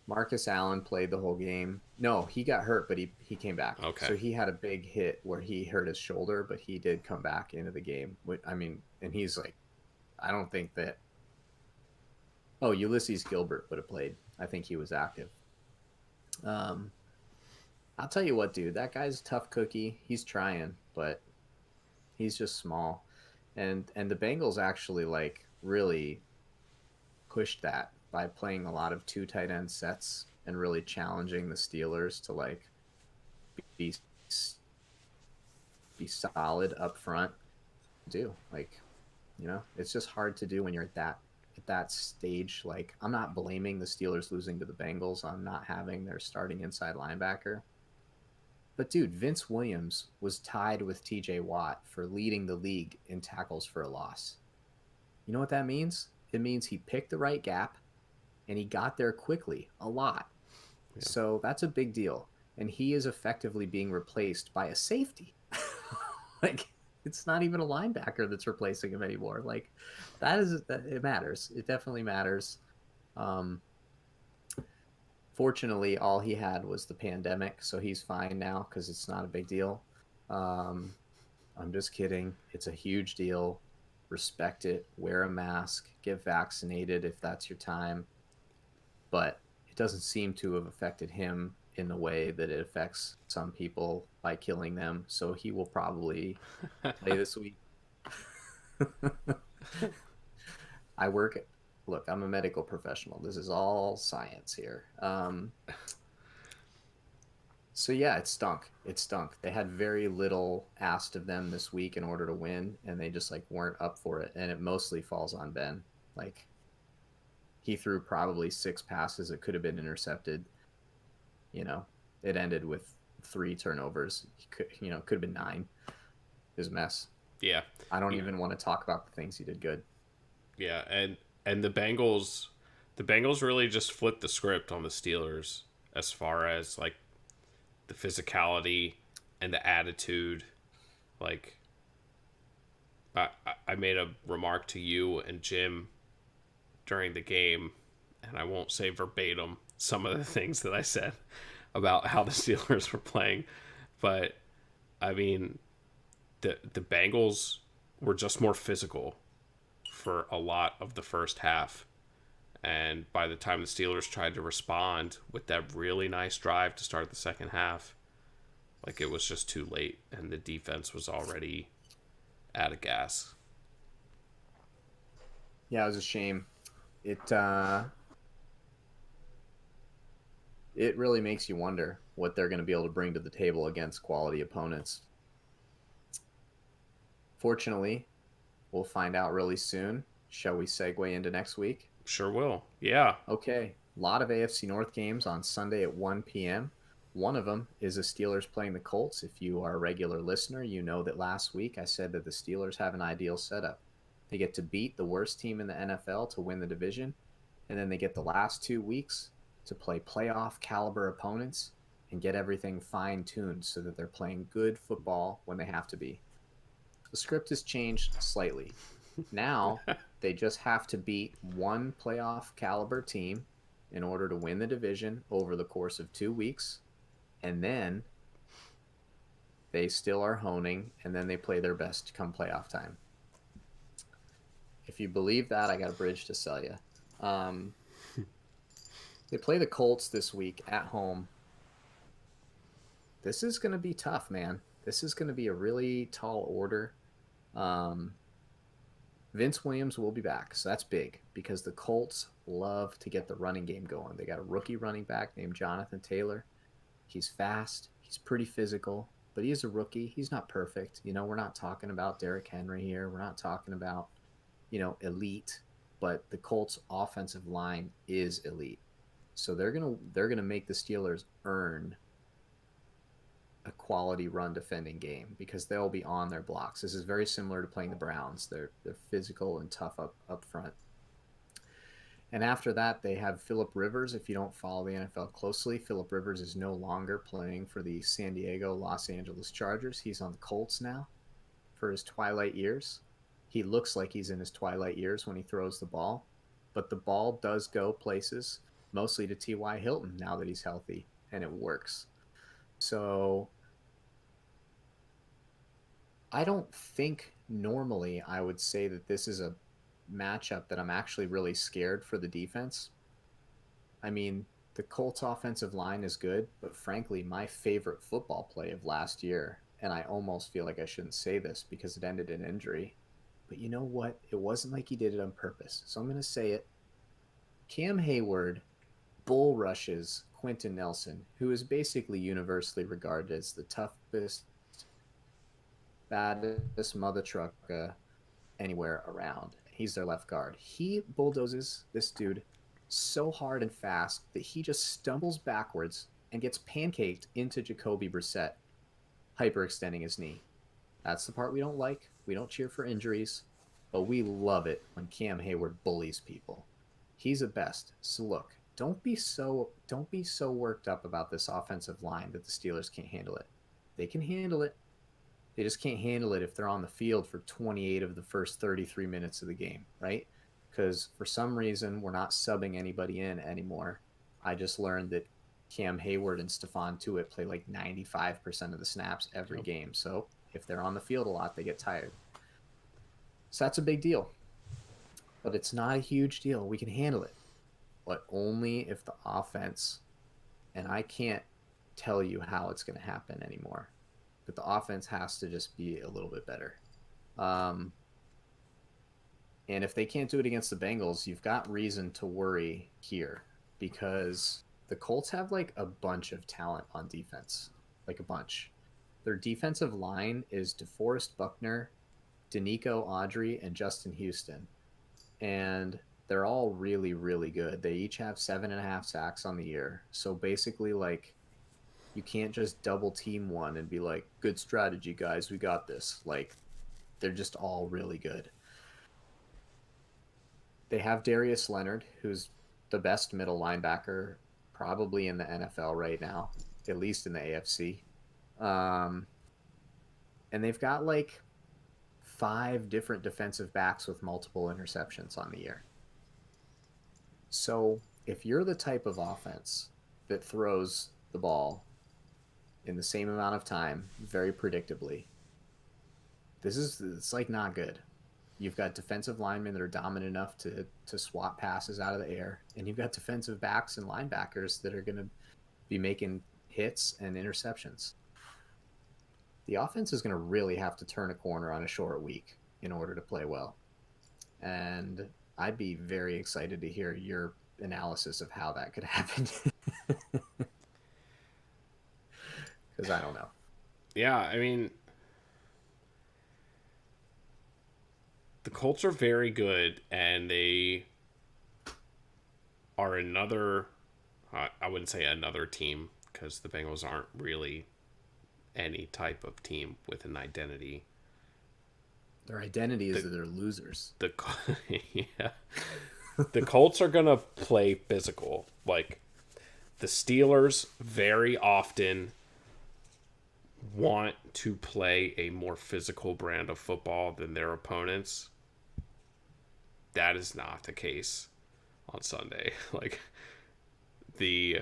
Marcus Allen played the whole game. No, he got hurt, but he came back. Okay. So he had a big hit where he hurt his shoulder, but he did come back into the game. I mean, and he's like, I don't think that. Oh, Ulysses Gilbert would have played. I think he was active. Um, I'll tell you what, dude, that guy's a tough cookie. He's trying, but he's just small. And the Bengals actually like really pushed that by playing a lot of two tight end sets and really challenging the Steelers to like be be solid up front. Do like, it's just hard to do when you're at that stage. Like, I'm not blaming the Steelers losing to the Bengals on not having their starting inside linebacker. But dude, Vince Williams was tied with TJ Watt for leading the league in tackles for a loss. You know what that means? It means he picked the right gap and he got there quickly, a lot. Yeah. So that's a big deal. And he is effectively being replaced by a safety. Like, It's not even a linebacker that's replacing him anymore. Like it matters. It definitely matters. Um, Fortunately, all he had was the pandemic, so he's fine now because it's not a big deal. Um, I'm just kidding. It's a huge deal. Respect it. Wear a mask. Get vaccinated if that's your time. But it doesn't seem to have affected him in the way that it affects some people by killing them. So he will probably play this week. I work. Look, I'm a medical professional. This is all science here. So yeah, it stunk. It stunk. They had very little asked of them this week in order to win, and they just like weren't up for it. And it mostly falls on Ben. Like he threw probably 6 passes that could have been intercepted. You know, it ended with 3 turnovers. He could, could have been 9. It was a mess. Yeah. I don't even want to talk about the things he did good. Yeah, and the Bengals really just flipped the script on the Steelers as far as like the physicality and the attitude. Like I made a remark to you and Jim during the game, and I won't say verbatim some of the things that I said about how the Steelers were playing, but I mean the Bengals were just more physical for a lot of the first half. And by the time the Steelers tried to respond with that really nice drive to start the second half, like it was just too late and the defense was already out of gas. Yeah, it was a shame. It it really makes you wonder what they're going to be able to bring to the table against quality opponents. Fortunately, we'll find out really soon. Shall we segue into next week? Sure will. Yeah. Okay, a lot of AFC North games on Sunday at 1 p.m. One of them is the Steelers playing the Colts. If you are a regular listener, you know that last week I said that the Steelers have an ideal setup. They get to beat the worst team in the NFL to win the division, and then they get the last 2 weeks to play playoff caliber opponents and get everything fine tuned so that they're playing good football when they have to be. The script has changed slightly. Now they just have to beat one playoff caliber team in order to win the division over the course of 2 weeks. And then they still are honing, and then they play their best come playoff time. If you believe that, I got a bridge to sell you. They play the Colts this week at home. This is going to be tough, man. This is going to be a really tall order. Vince Williams will be back, so that's big because the Colts love to get the running game going. They got a rookie running back named Jonathan Taylor. He's fast. He's pretty physical, but he is a rookie. He's not perfect. We're not talking about Derrick Henry here. We're not talking about, elite, but the Colts offensive line is elite. So they're gonna make the Steelers earn a quality run defending game because they'll be on their blocks. This is very similar to playing the Browns. They're physical and tough up front. And after that, they have Phillip Rivers. If you don't follow the NFL closely, Phillip Rivers is no longer playing for the San Diego Los Angeles Chargers. He's on the Colts now for his twilight years. He looks like he's in his twilight years when he throws the ball, but the ball does go places, mostly to T.Y. Hilton now that he's healthy, and it works. So I don't think normally I would say that this is a matchup that I'm actually really scared for the defense. I mean, the Colts offensive line is good, but frankly, my favorite football play of last year, and I almost feel like I shouldn't say this because it ended in injury, but you know what? It wasn't like he did it on purpose. So I'm going to say it. Cam Hayward bull rushes Quentin Nelson, who is basically universally regarded as the toughest, baddest mother trucker anywhere around. He's their left guard. He bulldozes this dude so hard and fast that he just stumbles backwards and gets pancaked into Jacoby Brissett, hyperextending his knee. That's the part we don't like. We don't cheer for injuries, but we love it when Cam Hayward bullies people. He's the best. So look, don't be so worked up about this offensive line that the Steelers can't handle it. They can handle it. They just can't handle it if they're on the field for 28 of the first 33 minutes of the game, right? Because for some reason, we're not subbing anybody in anymore. I just learned that Cam Hayward and Stephon Tuitt play like 95% of the snaps every Yep. game. So if they're on the field a lot, they get tired. So that's a big deal. But it's not a huge deal. We can handle it. But only if the offense, and I can't tell you how it's going to happen anymore, but the offense has to just be a little bit better. Um, and if they can't do it against the Bengals, you've got reason to worry here because the Colts have like a bunch of talent on defense, like a bunch. Their defensive line is DeForest Buckner, Danico Audrey, and Justin Houston. And they're all really, really good. They each have 7.5 sacks on the year. So basically, like, you can't just double team one and be like, good strategy, guys. We got this. Like, they're just all really good. They have Darius Leonard, who's the best middle linebacker probably in the NFL right now, at least in the AFC. Um, and they've got like 5 different defensive backs with multiple interceptions on the year. So if you're the type of offense that throws the ball in the same amount of time, very predictably, it's like not good. You've got defensive linemen that are dominant enough to swat passes out of the air, and you've got defensive backs and linebackers that are going to be making hits and interceptions. The offense is going to really have to turn a corner on a short week in order to play well. And I'd be very excited to hear your analysis of how that could happen. Because I don't know. Yeah, I mean, the Colts are very good, and they are another. I wouldn't say another team because the Bengals aren't really any type of team with an identity. Their identity is The that they're losers. the yeah, the Colts are gonna play physical. Like the Steelers very often want to play a more physical brand of football than their opponents. That is not the case on Sunday. Like the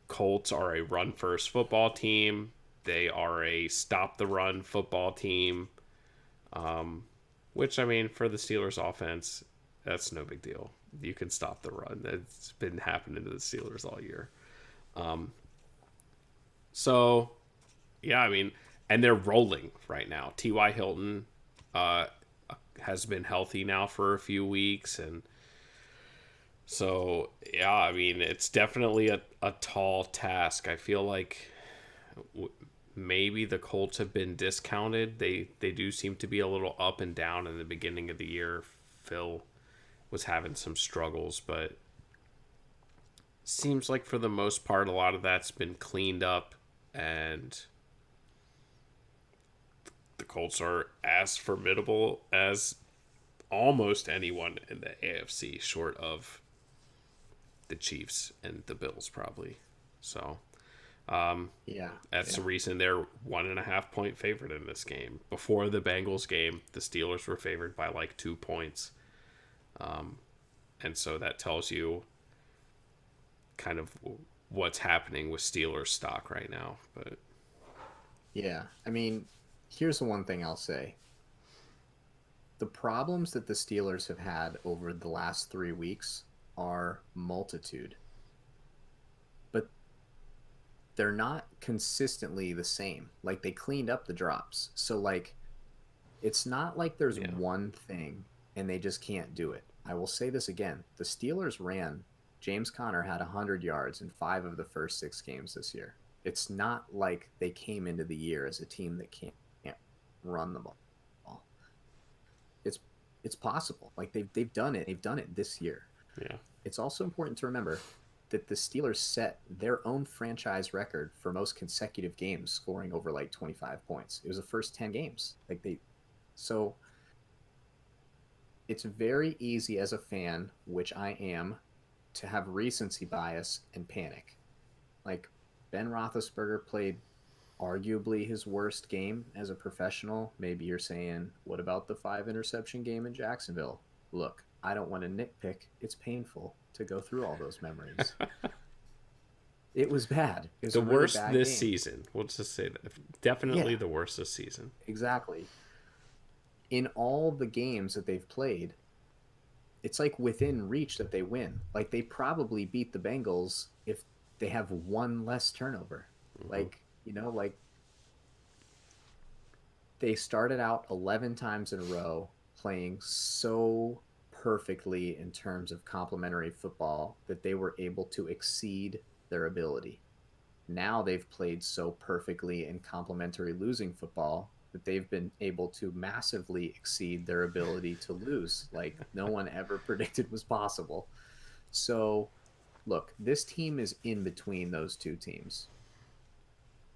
Colts are a run first football team. They are a stop the run football team. Which I mean, for the Steelers offense, that's no big deal. You can stop the run. It's been happening to the Steelers all year. So yeah, I mean, and they're rolling right now. T.Y. Hilton has been healthy now for a few weeks, and so yeah, I mean, it's definitely a tall task. I feel like maybe the Colts have been discounted. They do seem to be a little up and down in the beginning of the year. Phil was having some struggles, but seems like for the most part a lot of that's been cleaned up, and the Colts are as formidable as almost anyone in the AFC, short of the Chiefs and the Bills, probably. So Yeah. that's Yeah. the reason they're 1.5 point favorite in this game. Before the Bengals game, the Steelers were favored by like 2 points. And so that tells you kind of what's happening with Steelers stock right now. But Yeah. I mean, here's the one thing I'll say. The problems that the Steelers have had over the last 3 weeks are multitude, but they're not consistently the same. Like they cleaned up the drops. So like it's not like there's yeah, one thing and they just can't do it. I will say this again. The Steelers ran James Conner had 100 yards in 5 of the first 6 games this year. It's not like they came into the year as a team that can't run the ball. It's it's possible. Like they've done it. They've done it this year. yeah, It's also important to remember that the Steelers set their own franchise record for most consecutive games scoring over like 25 points. It was the first 10 games. So it's very easy as a fan, which I am, to have recency bias and panic. Like Ben Roethlisberger played arguably his worst game as a professional. Maybe you're saying, what about the 5 interception game in Jacksonville? Look, I don't want to nitpick. It's painful to go through all those memories. It was bad. It was The a really worst bad this game. season. We'll just say that. Definitely Yeah, the worst this season. exactly. In all the games that they've played, it's like within reach that they win. Like they probably beat the Bengals if they have one less turnover. Hmm. Like, like they started out 11 times in a row playing so perfectly in terms of complementary football that they were able to exceed their ability. Now they've played so perfectly in complementary losing football that they've been able to massively exceed their ability to lose, like no one ever predicted was possible. So, look, this team is in between those two teams.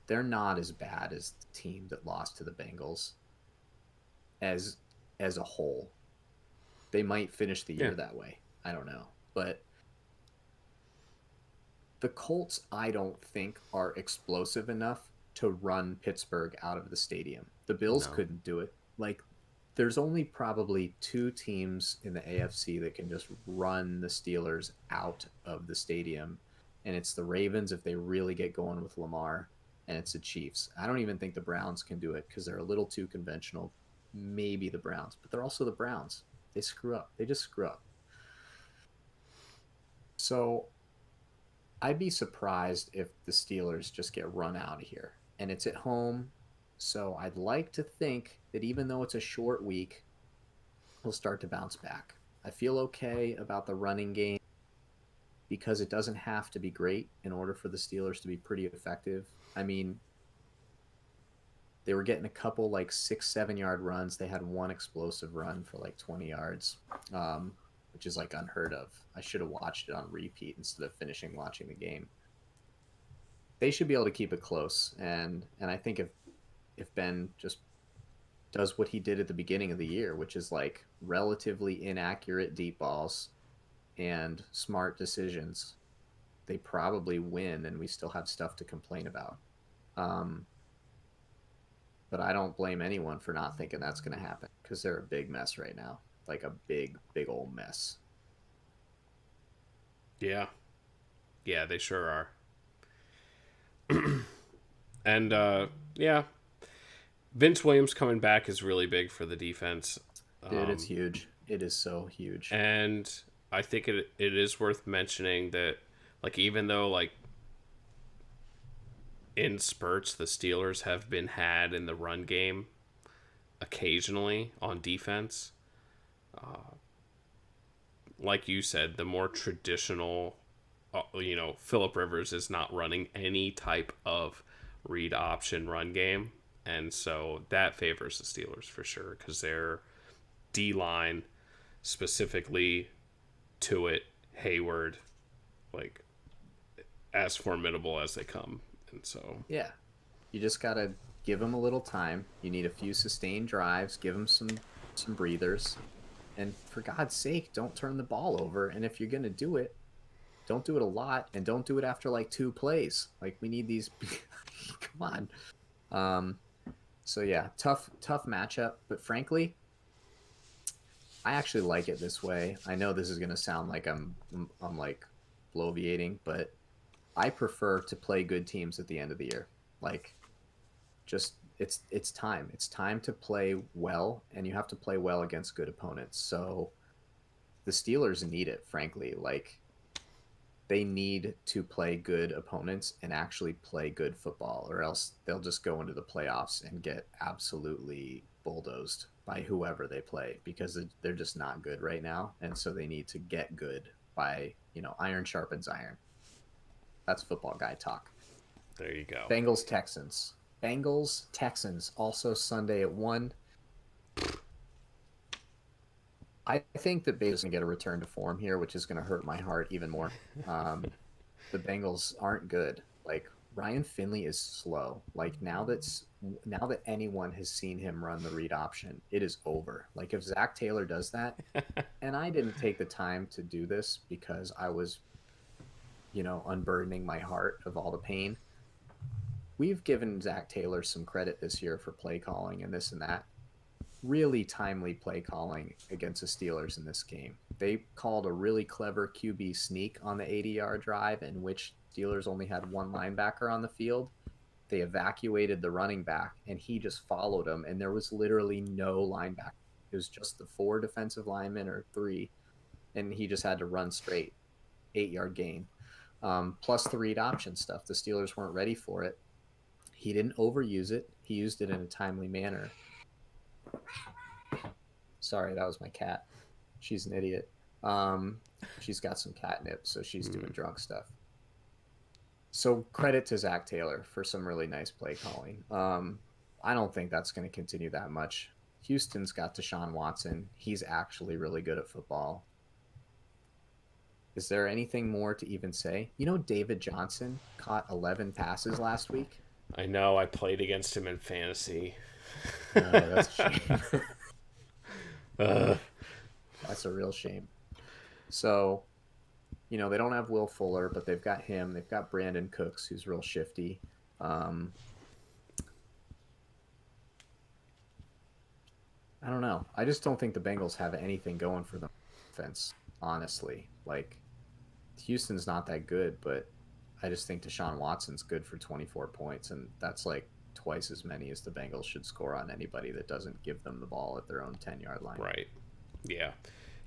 They're not as bad as the team that lost to the Bengals as as a whole. They might finish the Yeah. year that way. I don't know. But the Colts, I don't think, are explosive enough to run Pittsburgh out of the stadium. The Bills No. couldn't do it. Like, there's only probably two teams in the AFC that can just run the Steelers out of the stadium. And it's the Ravens if they really get going with Lamar, and it's the Chiefs. I don't even think the Browns can do it because they're a little too conventional. Maybe the Browns, but they're also the Browns. They screw up. They just screw up. So I'd be surprised if the Steelers just get run out of here. And it's at home. So I'd like to think that even though it's a short week, we'll start to bounce back. I feel okay about the running game because it doesn't have to be great in order for the Steelers to be pretty effective. I mean, they were getting a couple like 6, 7 yard runs. They had one explosive run for like 20 yards, which is like unheard of. I should have watched it on repeat instead of finishing watching the game. They should be able to keep it close. And I think if Ben just does what he did at the beginning of the year, which is like relatively inaccurate deep balls and smart decisions, they probably win, and we still have stuff to complain about. Um, but I don't blame anyone for not thinking that's going to happen because they're a big mess right now, like a big, big old mess. Yeah. Yeah, they sure are. And yeah, Vince Williams coming back is really big for the defense. Dude, it's Um, huge. It is so huge. and I think it is worth mentioning that, like, even though, like, in spurts, the Steelers have been had in the run game occasionally on defense, like you said, the more traditional, Philip Rivers is not running any type of read option run game. And so that favors the Steelers for sure because their D line, specifically to it, Hayward, like as formidable as they come. And so, Yeah. You just got to give them a little time. You need a few sustained drives, give them some breathers. And for God's sake, don't turn the ball over. And if you're going to do it, don't do it a lot and don't do it after like 2 plays. Like we need these come on. Um so yeah, tough matchup, but frankly, I actually like it this way. I know this is going to sound like I'm like bloviating, but I prefer to play good teams at the end of the year. Like just it's time. It's time to play well, and you have to play well against good opponents. So the Steelers need it, frankly. Like they need to play good opponents and actually play good football, or else they'll just go into the playoffs and get absolutely bulldozed by whoever they play because they're just not good right now. And so they need to get good by, iron sharpens iron. That's football guy talk. there you go. Bengals Texans. Bengals Texans also Sunday at 1. I think that Baker's going to get a return to form here, which is going to hurt my heart even more. The Bengals aren't good. Like Ryan Finley is slow. Like now that anyone has seen him run the read option, it is over. Like if Zach Taylor does that, and I didn't take the time to do this because I was, unburdening my heart of all the pain. we've given Zach Taylor some credit this year for play calling and this and that. Really timely play calling against the Steelers in this game. They called a really clever QB sneak on the 80-yard drive in which Steelers only had one linebacker on the field. They evacuated the running back, and he just followed him, and there was literally no linebacker. It was just the 4 defensive linemen or 3, and he just had to run straight. 8-yard gain. Plus the read option stuff. The Steelers weren't ready for it. He didn't overuse it. He used it in a timely manner. Sorry, that was my cat. She's an idiot. She's got some catnip, so she's doing drunk stuff. So credit to Zach Taylor for some really nice play calling. I don't think that's going to continue that much. Houston's got Deshaun Watson. He's actually really good at football. Is there anything more to even say? You know, David Johnson caught 11 passes last week. I know. I played against him in fantasy. Oh, that's a shame. That's a real shame. So, you know, they don't have Will Fuller, but they've got him. They've got Brandon Cooks, who's real shifty. I don't know. I just don't think the Bengals have anything going for them offense, honestly. Like, Houston's not that good, but I just think Deshaun Watson's good for 24 points, and that's like twice as many as the Bengals should score on anybody that doesn't give them the ball at their own 10-yard line. Right. Yeah.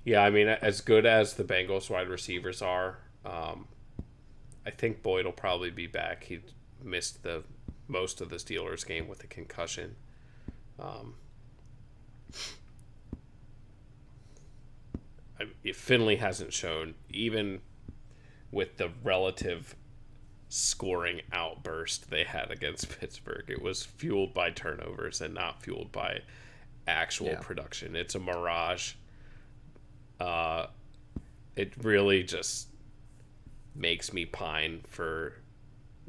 Yeah, I mean, as good as the Bengals wide receivers are, I think Boyd will probably be back. He missed the most of the Steelers game with a concussion. Finley hasn't shown, even with the relative scoring outburst they had against Pittsburgh, it was fueled by turnovers and not fueled by actual production. It's a mirage. It really just makes me pine for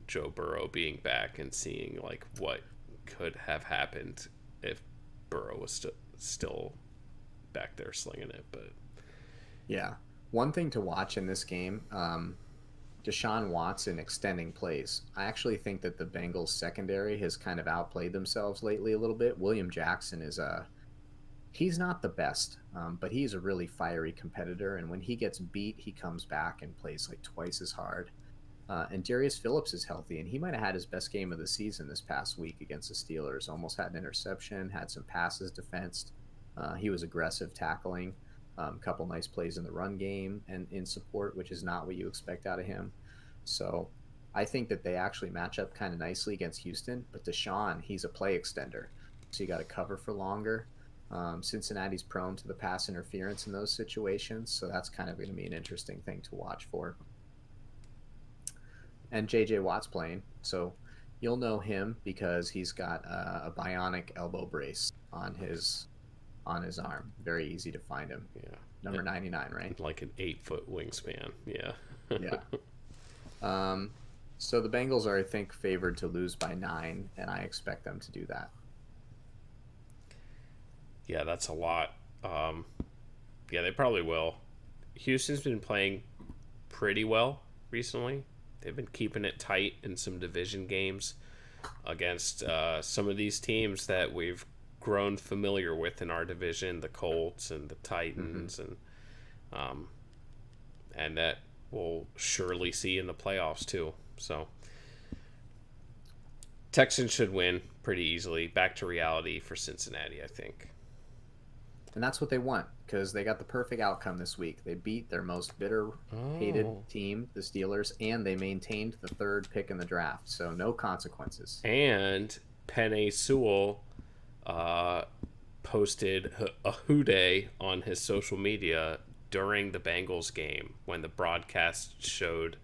Joe Burrow being back and seeing like what could have happened if Burrow was still back there slinging it. But yeah, one thing to watch in this game, Deshaun Watson extending plays. I actually think that the Bengals secondary has kind of outplayed themselves lately a little bit. William Jackson is he's not the best, but he's a really fiery competitor, and when he gets beat, he comes back and plays like twice as hard. And Darius Phillips is healthy, and he might have had his best game of the season this past week against the Steelers. Almost had an interception, had some passes defensed. He was aggressive tackling. Couple nice plays in the run game and in support, which is not what you expect out of him. So I think that they actually match up kind of nicely against Houston. But Deshaun, he's a play extender, so you got to cover for longer. Cincinnati's prone to the pass interference in those situations, so that's kind of going to be an interesting thing to watch for. And J.J. Watt's playing, so you'll know him because he's got a bionic elbow brace on his arm. Very easy to find him. Yeah, number 99, right? Like an 8-foot wingspan. Yeah. Yeah. So the Bengals are, I think, favored to lose by 9, and I expect them to do that. Yeah, that's a lot. Yeah, they probably will. Houston's been playing pretty well recently. They've been keeping it tight in some division games against some of these teams that we've grown familiar with in our division, the Colts and the Titans, and that we'll surely see in the playoffs too. So Texans should win pretty easily. Back to reality for Cincinnati, I think. And that's what they want, because they got the perfect outcome this week. They beat their most bitter, hated team, the Steelers, and they maintained the 3rd pick in the draft. So no consequences. And Penei Sewell posted a hooday on his social media during the Bengals game when the broadcast showed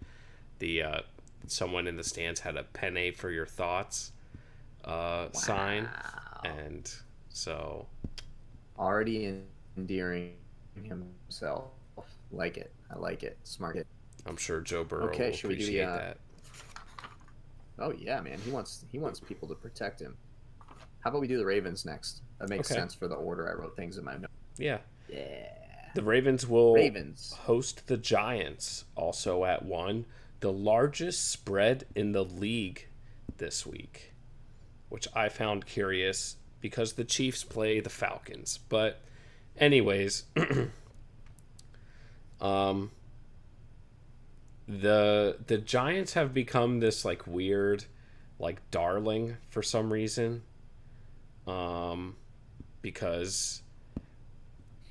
the someone in the stands had a "Penne for your thoughts" sign, and so already endearing himself. Like it. I like it. Smart it. I'm sure Joe Burrow will appreciate that. Oh yeah, man. He wants people to protect him. How about we do the Ravens next? That makes sense for the order I wrote things in my notes. Yeah. Yeah. The Ravens will host the Giants also at 1. The largest spread in the league this week, which I found curious because the Chiefs play the Falcons. But, anyways, um, the Giants have become this like weird, like darling for some reason. Um, because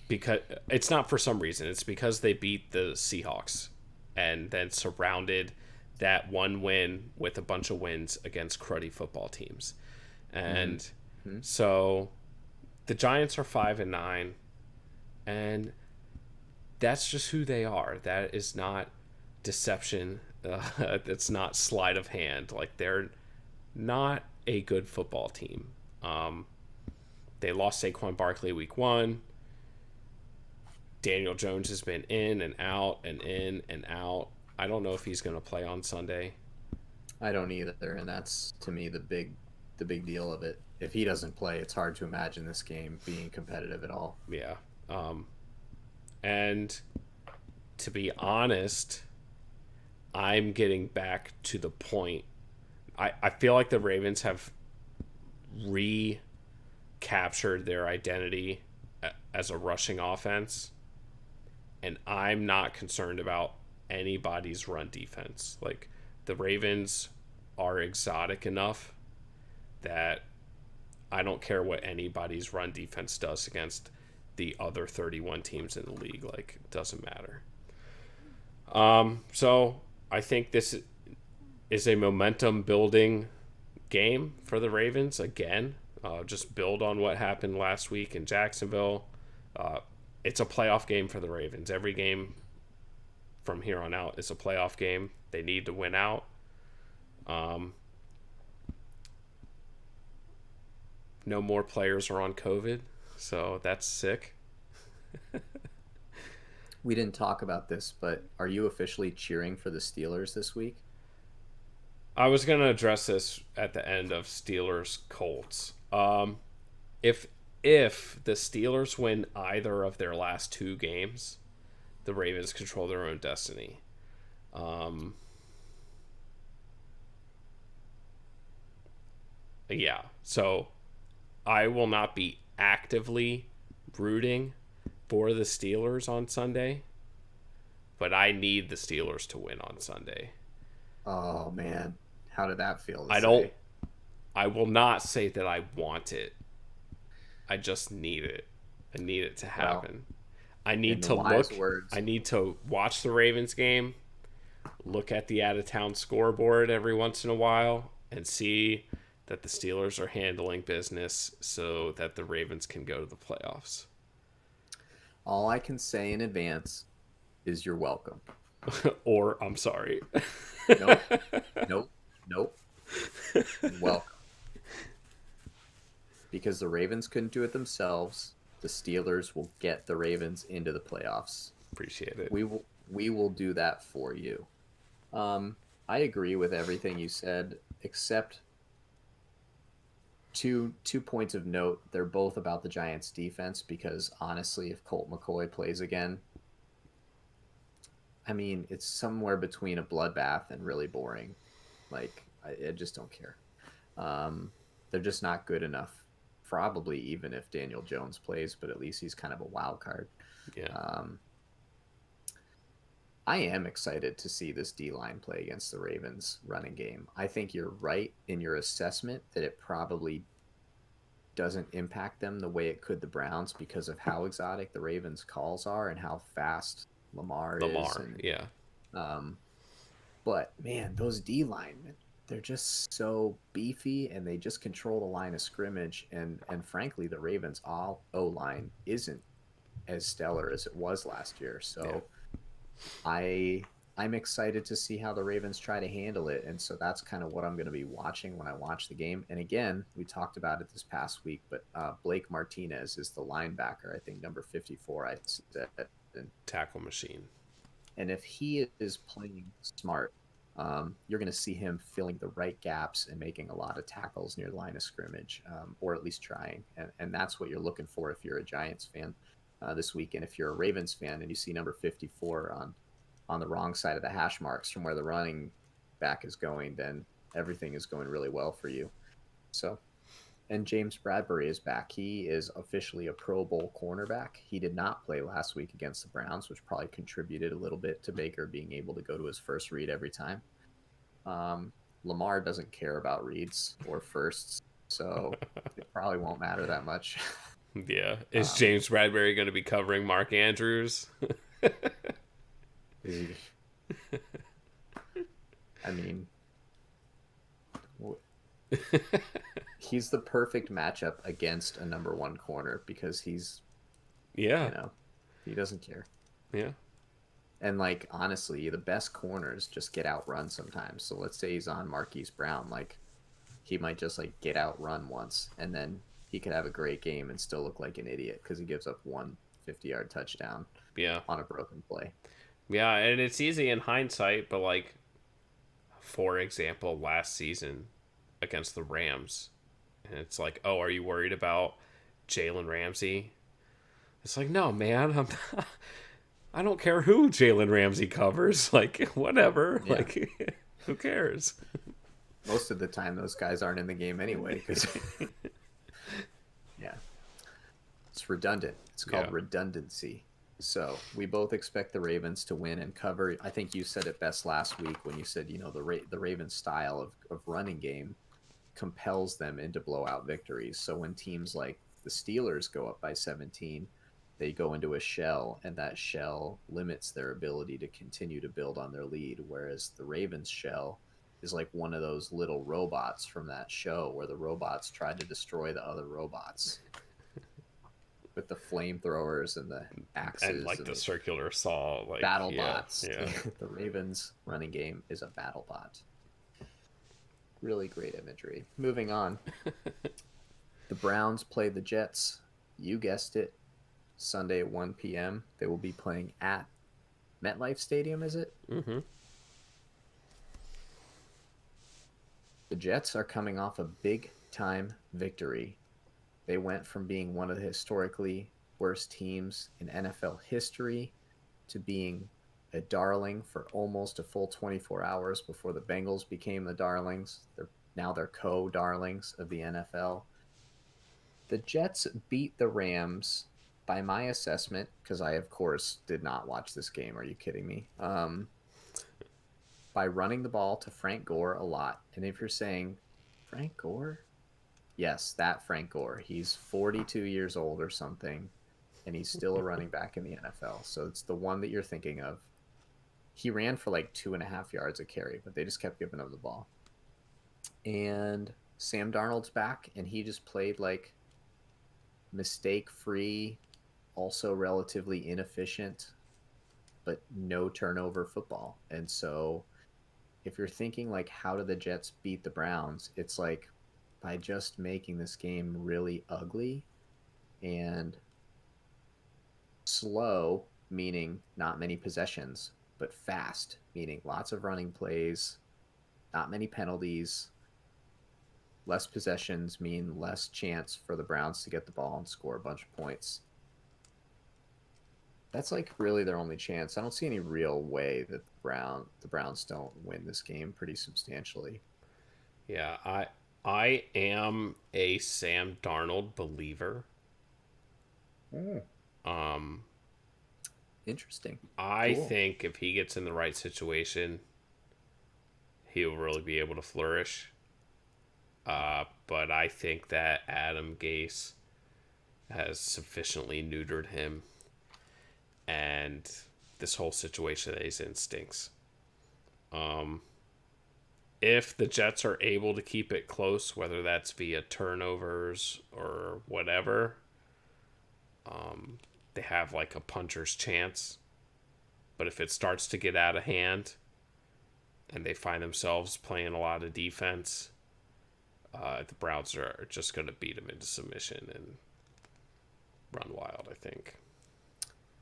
it's not for some reason. It's because they beat the Seahawks and then surrounded that one win with a bunch of wins against cruddy football teams. And Mm-hmm. so the Giants are 5-9, and that's just who they are. That is not deception. That's not sleight of hand. Like, they're not a good football team. They lost Saquon Barkley week 1. Daniel Jones has been in and out and in and out. I don't know if he's going to play on Sunday. I don't either, and that's to me the big deal of it. If he doesn't play, it's hard to imagine this game being competitive at all. Yeah. And to be honest, I'm getting back to the point. I feel like the Ravens have recaptured their identity as a rushing offense, and I'm not concerned about anybody's run defense. Like, the Ravens are exotic enough that I don't care what anybody's run defense does against the other 31 teams in the league. Like, it doesn't matter. So I think this is a momentum building game for the Ravens again. Just build on what happened last week in Jacksonville. It's a playoff game for the Ravens. Every game from here on out is a playoff game. They need to win out. No more players are on COVID, so that's sick. We didn't talk about this, but are you officially cheering for the Steelers this week? I was going to address this at the end of Steelers Colts. If the Steelers win either of their last 2 games, the Ravens control their own destiny. Yeah, so I will not be actively rooting for the Steelers on Sunday, but I need the Steelers to win on Sunday. Oh man, how did that feel to I say? don't. I will not say that I want it. I just need it. I need it to happen. I In need the to wise look. words, I need to watch the Ravens game, look at the out of town scoreboard every once in a while, and see that the Steelers are handling business so that the Ravens can go to the playoffs. all I can say in advance is you're welcome. Or I'm sorry. Nope, nope, nope. Welcome. Because the Ravens couldn't do it themselves, the Steelers will get the Ravens into the playoffs. Appreciate it. We will do that for you. I agree with everything you said, except two points of note. They're both about the Giants' defense because honestly, if Colt McCoy plays again, I mean, it's somewhere between a bloodbath and really boring. Like, I just don't care. They're just not good enough. Probably even if Daniel Jones plays, but at least he's kind of a wild card. Yeah. I am excited to see this D-line play against the Ravens running game. I think you're right in your assessment that it probably doesn't impact them the way it could the Browns because of how exotic the Ravens' calls are and how fast Lamar is. And, yeah. But man, those D linemen, they're just so beefy and they just control the line of scrimmage. And frankly, the Ravens' all O line isn't as stellar as it was last year. So I'm excited to see how the Ravens try to handle it. And so that's kind of what I'm going to be watching when I watch the game. And again, we talked about it this past week, but Blake Martinez is the linebacker, I think number 54, I said. And tackle machine. And if he is playing smart, you're going to see him filling the right gaps and making a lot of tackles near the line of scrimmage, or at least trying. And that's what you're looking for if you're a Giants fan this weekend. If you're a Ravens fan and you see number 54 on the wrong side of the hash marks from where the running back is going, then everything is going really well for you. So, and James Bradbury is back. He is officially a Pro Bowl cornerback. He did not play last week against the Browns, which probably contributed a little bit to Baker being able to go to his first read every time. Lamar doesn't care about reads or firsts, so it probably won't matter that much. Yeah. Is Um, James Bradbury going to be covering Mark Andrews? is he, I mean, he's the perfect matchup against a number one corner because he's, Yeah. you know, he doesn't care. Yeah. And like honestly, the best corners just get outrun sometimes. So let's say he's on Marquise Brown, like he might just like get outrun once, and then he could have a great game and still look like an idiot because he gives up one 50-yard touchdown Yeah. on a broken play. Yeah, and it's easy in hindsight, but like, for example, last season against the Rams, and it's like, oh, are you worried about Jalen Ramsey? It's like, no, man, I'm not, I don't care who Jalen Ramsey covers. Like, whatever. Yeah. Like, who cares? Most of the time, those guys aren't in the game anyway. Because yeah, it's redundant. It's called redundancy. So we both expect the Ravens to win and cover. I think you said it best last week when you said, the Ravens style of running game compels them into blowout victories. So when teams like the Steelers go up by 17, they go into a shell, and that shell limits their ability to continue to build on their lead. Whereas the Ravens shell is like one of those little robots from that show where the robots tried to destroy the other robots with the flamethrowers and the axes And like the circular saw, like battle bots. Yeah. The Ravens running game is a battle bot. Really great imagery. Moving on. The Browns play the Jets. You guessed it. Sunday at 1 p.m. They will be playing at MetLife Stadium, is it? Mm-hmm. The Jets are coming off a big-time victory. They went from being one of the historically worst teams in NFL history to being a darling for almost a full 24 hours before the Bengals became the darlings. They're co-darlings of the NFL. The Jets beat the Rams, by my assessment, because I, of course, did not watch this game. Are you kidding me? By running the ball to Frank Gore a lot. And if you're saying, Frank Gore? Yes, that Frank Gore. He's 42 years old or something, and he's still a running back in the NFL. So it's the one that you're thinking of. He ran for like 2.5 yards a carry, but they just kept giving him the ball. And Sam Darnold's back, and he just played like mistake-free, also relatively inefficient, but no turnover football. And so if you're thinking like, how do the Jets beat the Browns? It's like by just making this game really ugly and slow, meaning not many possessions, but fast, meaning lots of running plays, not many penalties. Less possessions mean less chance for the Browns to get the ball and score a bunch of points. That's like really their only chance. I don't see any real way that the Browns don't win this game pretty substantially. Yeah, I am a Sam Darnold believer. Um, Interesting. I think if he gets in the right situation, he'll really be able to flourish. But I think that Adam Gase has sufficiently neutered him, and this whole situation that he's in stinks. If the Jets are able to keep it close, whether that's via turnovers or whatever, they have like a puncher's chance. But if it starts to get out of hand and they find themselves playing a lot of defense, the Browns are just going to beat them into submission and run wild, I think.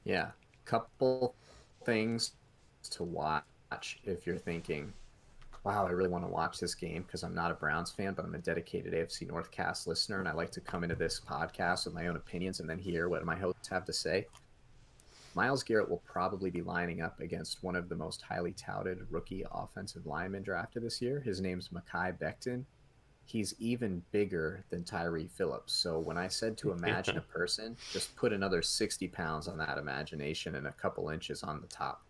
Yeah. Couple things to watch if you're thinking, wow, I really want to watch this game because I'm not a Browns fan, but I'm a dedicated AFC Northcast listener, and I like to come into this podcast with my own opinions and then hear what my hosts have to say. Myles Garrett will probably be lining up against one of the most highly touted rookie offensive linemen drafted this year. His name's Mekhi Becton. He's even bigger than Tyree Phillips. So when I said to imagine Yeah. a person, just put another 60 pounds on that imagination and a couple inches on the top.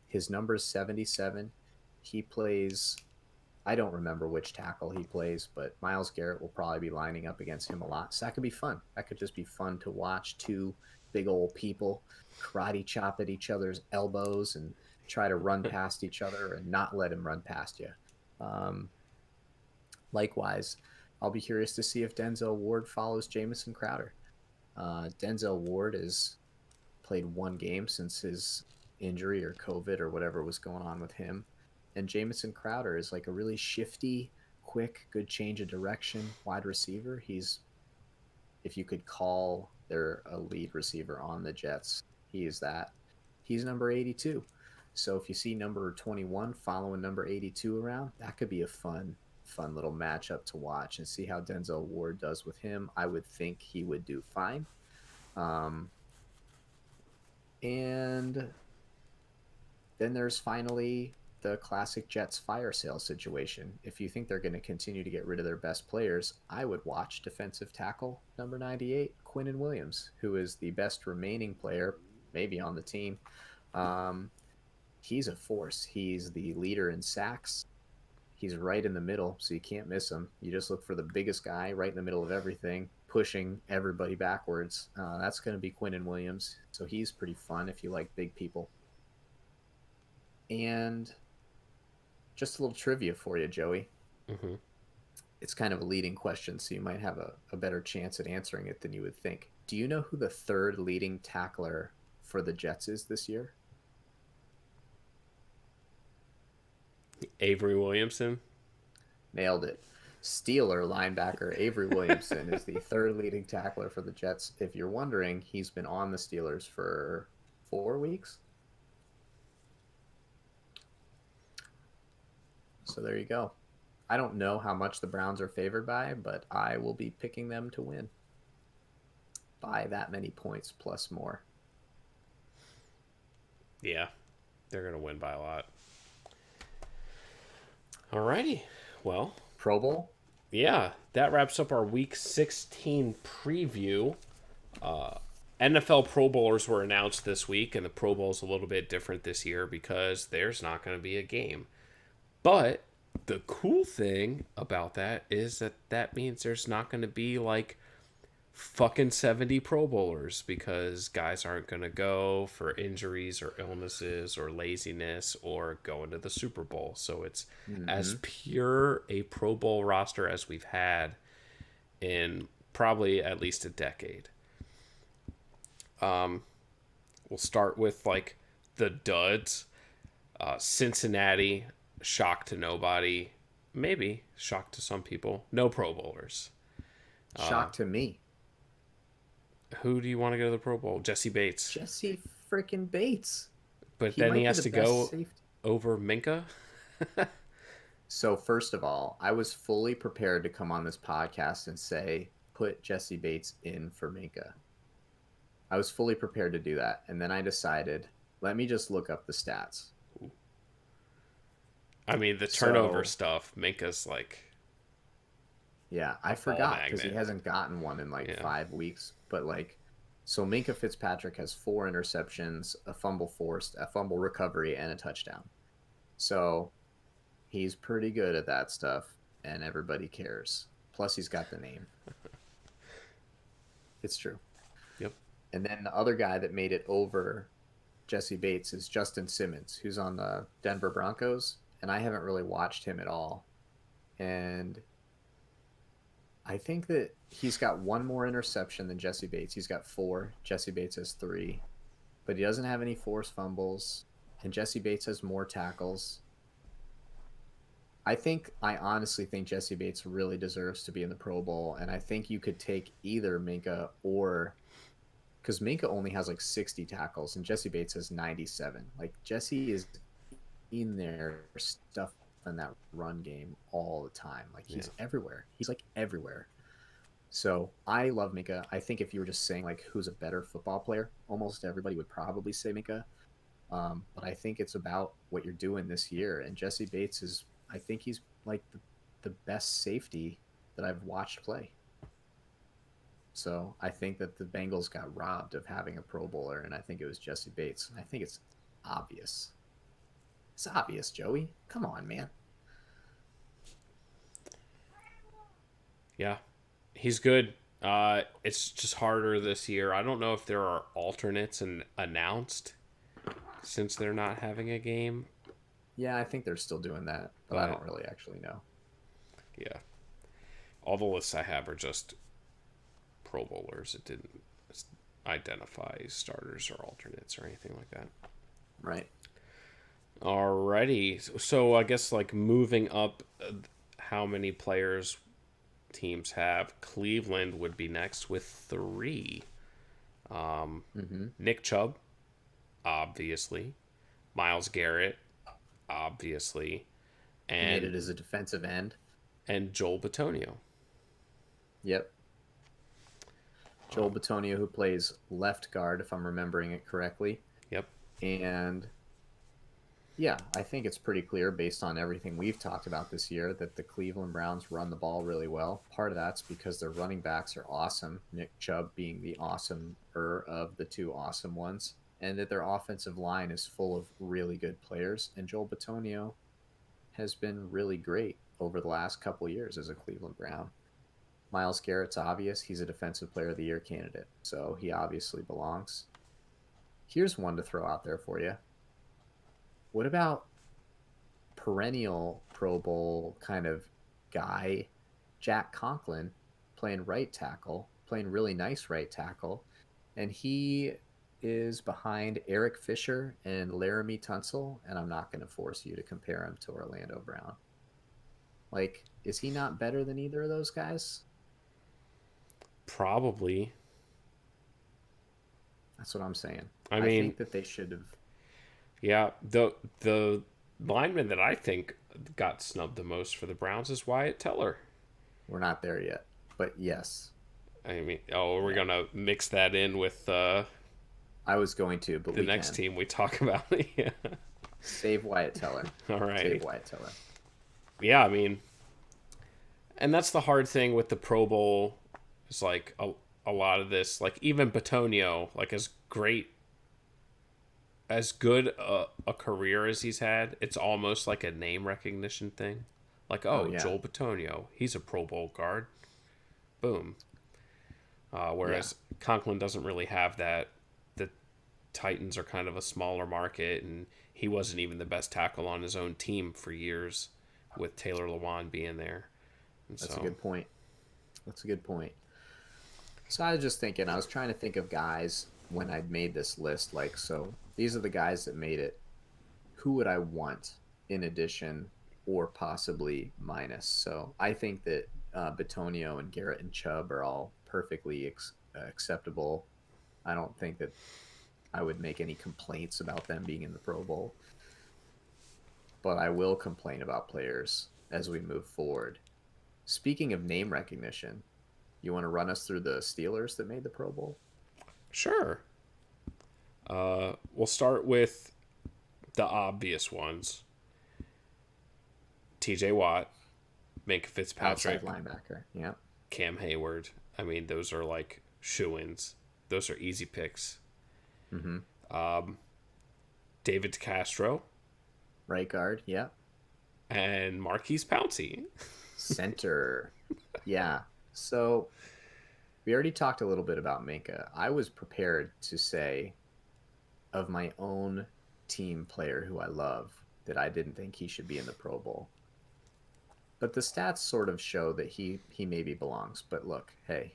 His number is 77. He plays, I don't remember which tackle he plays, but Myles Garrett will probably be lining up against him a lot. So that could be fun. That could just be fun to watch two big old people karate chop at each other's elbows and try to run past each other and not let him run past you. Um, Likewise, I'll be curious to see if Denzel Ward follows Jamison Crowder. Denzel Ward has played one game since his injury or COVID or whatever was going on with him. And Jamison Crowder is like a really shifty, quick, good change of direction wide receiver. He's, if you could call their a lead receiver on the Jets, he is that. He's number 82. So if you see number 21 following number 82 around, that could be a fun little matchup to watch and see how Denzel Ward does with him. I would think he would do fine. Um, and then there's finally the classic Jets fire sale situation. If you think they're going to continue to get rid of their best players, I would watch defensive tackle number 98, Quinnen Williams, who is the best remaining player, maybe on the team. Um, he's a force. He's the leader in sacks. He's right in the middle, so you can't miss him. You just look for the biggest guy right in the middle of everything, pushing everybody backwards. That's going to be Quinnen Williams. So he's pretty fun if you like big people. And just a little trivia for you, Joey. Mm-hmm. It's kind of a leading question, so you might have a better chance at answering it than you would think. Do you know who the third leading tackler for the Jets is this year? Avery Williamson. Nailed it. Steeler linebacker Avery Williamson is the third leading tackler for the Jets. If you're wondering, he's been on the Steelers for 4 weeks. So there you go. I don't know how much the Browns are favored by, but I will be picking them to win by that many points plus more. Yeah, they're going to win by a lot. Alrighty. Well, Pro Bowl? yeah, that wraps up our Week 16 preview. NFL Pro Bowlers were announced this week, and the Pro Bowl is a little bit different this year because there's not going to be a game. But the cool thing about that is that means there's not going to be like fucking 70 Pro Bowlers because guys aren't going to go for injuries or illnesses or laziness or going to the Super Bowl. So it's as pure a Pro Bowl roster as we've had in probably at least a decade. We'll start with like the duds. Cincinnati, shock to nobody. Maybe shock to some people. No Pro Bowlers. Shock to me. Who do you want to go to the Pro Bowl? Jesse Bates. Jesse freaking Bates. But He then might he be has the to best go safety. over Minka. So first of all, I was fully prepared to come on this podcast and say, put Jesse Bates in for Minka. I was fully prepared to do that. And then I decided, let me just look up the stats. I mean, the turnover stuff, Minka's like... Yeah, I forgot because he hasn't gotten one in like 5 weeks. But like, so Minka Fitzpatrick has 4 interceptions, a fumble forced, a fumble recovery, and a touchdown. So he's pretty good at that stuff, and everybody cares. Plus, he's got the name. It's true. Yep. And then the other guy that made it over Jesse Bates is Justin Simmons, who's on the Denver Broncos, and I haven't really watched him at all. And I think that he's got one more interception than Jesse Bates. He's got 4. Jesse Bates has 3. But he doesn't have any forced fumbles. And Jesse Bates has more tackles. I honestly think Jesse Bates really deserves to be in the Pro Bowl. And I think you could take either Minka or... Because Minka only has like 60 tackles and Jesse Bates has 97. Like, Jesse is in there stuff in that run game all the time. Like, he's everywhere. He's like everywhere. So I love Minka. I think if you were just saying like who's a better football player, almost everybody would probably say Minka. But I think it's about what you're doing this year. And Jesse Bates is, I think he's like the best safety that I've watched play. So I think that the Bengals got robbed of having a Pro Bowler, and I think it was Jesse Bates. I think it's obvious. It's obvious, Joey. Come on, man. Yeah, he's good. It's just harder this year. I don't know if there are alternates and announced since they're not having a game, Yeah, I think they're still doing that, but I but don't really actually know. yeah, all the lists I have are just Pro Bowlers. It didn't identify starters or alternates or anything like that. Right. Alrighty, so I guess like moving up, how many players teams have? Cleveland would be next with 3. Mm-hmm. Nick Chubb, obviously. Miles Garrett, obviously, He made and it as a defensive end. Joel Bitonio. Yep. Joel Bitonio, who plays left guard, if I'm remembering it correctly. Yep. And yeah, I think it's pretty clear based on everything we've talked about this year that the Cleveland Browns run the ball really well. Part of that's because their running backs are awesome, Nick Chubb being the awesomer of the two awesome ones, and that their offensive line is full of really good players. And Joel Bitonio has been really great over the last couple years as a Cleveland Brown. Miles Garrett's obvious. He's a Defensive Player of the Year candidate, so he obviously belongs. Here's one to throw out there for you. What about perennial Pro Bowl kind of guy, Jack Conklin, playing right tackle, playing really nice right tackle, and he is behind Eric Fisher and Laramie Tunsil, and I'm not going to force you to compare him to Orlando Brown. Like, is he not better than either of those guys? Probably. That's what I'm saying. I I mean, think that they should have. yeah, the lineman that I think got snubbed the most for the Browns is Wyatt Teller. We're not there yet, but yes, I mean, oh, we're yeah. gonna mix that in with I was going to, but the we next can team we talk about. Yeah. save Wyatt Teller. All right. Save Wyatt Teller. Yeah, I mean, and that's the hard thing with the Pro Bowl. Is like a lot of this, like even Batonio, like as great, as good a career as he's had, it's almost like a name recognition thing. Like, Oh oh, yeah, Joel Batonio, he's a Pro Bowl guard. Boom. yeah. Whereas Conklin doesn't really have that. The Titans are kind of a smaller market, and he wasn't even the best tackle on his own team for years, with Taylor Lewan being there. And That's a so, good point. That's a good point. So I was just thinking, I was trying to think of guys when I'd made this list. Like, so these are the guys that made it. Who would I want in addition or possibly minus? So I think that Batonio and Garrett and Chubb are all perfectly acceptable. I don't think that I would make any complaints about them being in the Pro Bowl, but I will complain about players as we move forward. Speaking of name recognition, you want to run us through the Steelers that made the Pro Bowl? sure. We'll start with the obvious ones: T.J. Watt, Minka Outside Fitzpatrick, linebacker. Yeah. Cam Hayward. I mean, those are like shoo-ins. Those are easy picks. Mm-hmm. David Castro Right guard. Yeah. and Marquise Pouncey. Center. Yeah. So we already talked a little bit about Minka. I was prepared to say of my own team player who I love that I didn't think he should be in the Pro Bowl. But the stats sort of show that he maybe belongs. But look, hey,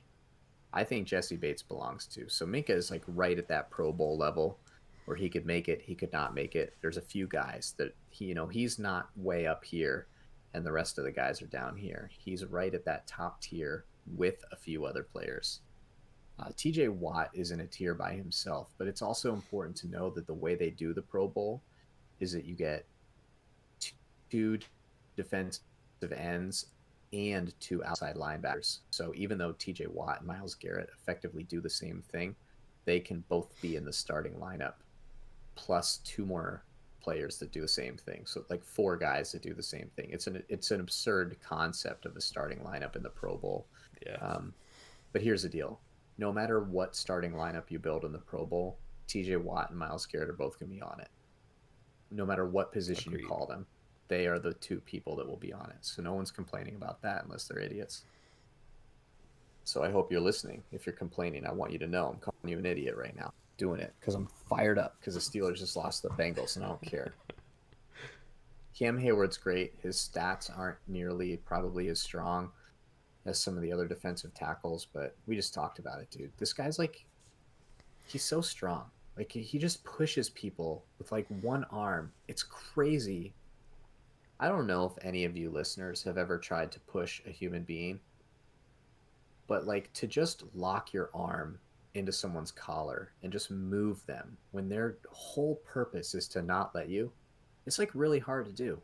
I think Jesse Bates belongs too. So Minka is like right at that Pro Bowl level where he could make it, he could not make it. There's a few guys that he's not way up here and the rest of the guys are down here. He's right at that top tier with a few other players. TJ Watt is in a tier by himself, but it's also important to know that the way they do the Pro Bowl is that you get two defensive ends and 2 outside linebackers. So even though TJ Watt and Myles Garrett effectively do the same thing, they can both be in the starting lineup, plus 2 more players that do the same thing. So like 4 guys that do the same thing. It's an absurd concept of a starting lineup in the Pro Bowl. Yeah. But here's the deal: no matter what starting lineup you build in the Pro Bowl, TJ Watt and Myles Garrett are both going to be on it. No matter what position Agreed. you call them, they are the 2 people that will be on it. So no one's complaining about that unless they're idiots. So I hope you're listening. If you're complaining, I want you to know I'm calling you an idiot right now. Doing it because I'm fired up because the Steelers just lost the Bengals and I don't care. Cam Hayward's great. His stats aren't nearly probably as strong as some of the other defensive tackles, but we just talked about it, dude. This guy's like, he's so strong. Like he just pushes people with like one arm. It's crazy. I don't know if any of you listeners have ever tried to push a human being, but like to just lock your arm into someone's collar and just move them when their whole purpose is to not let you, it's like really hard to do.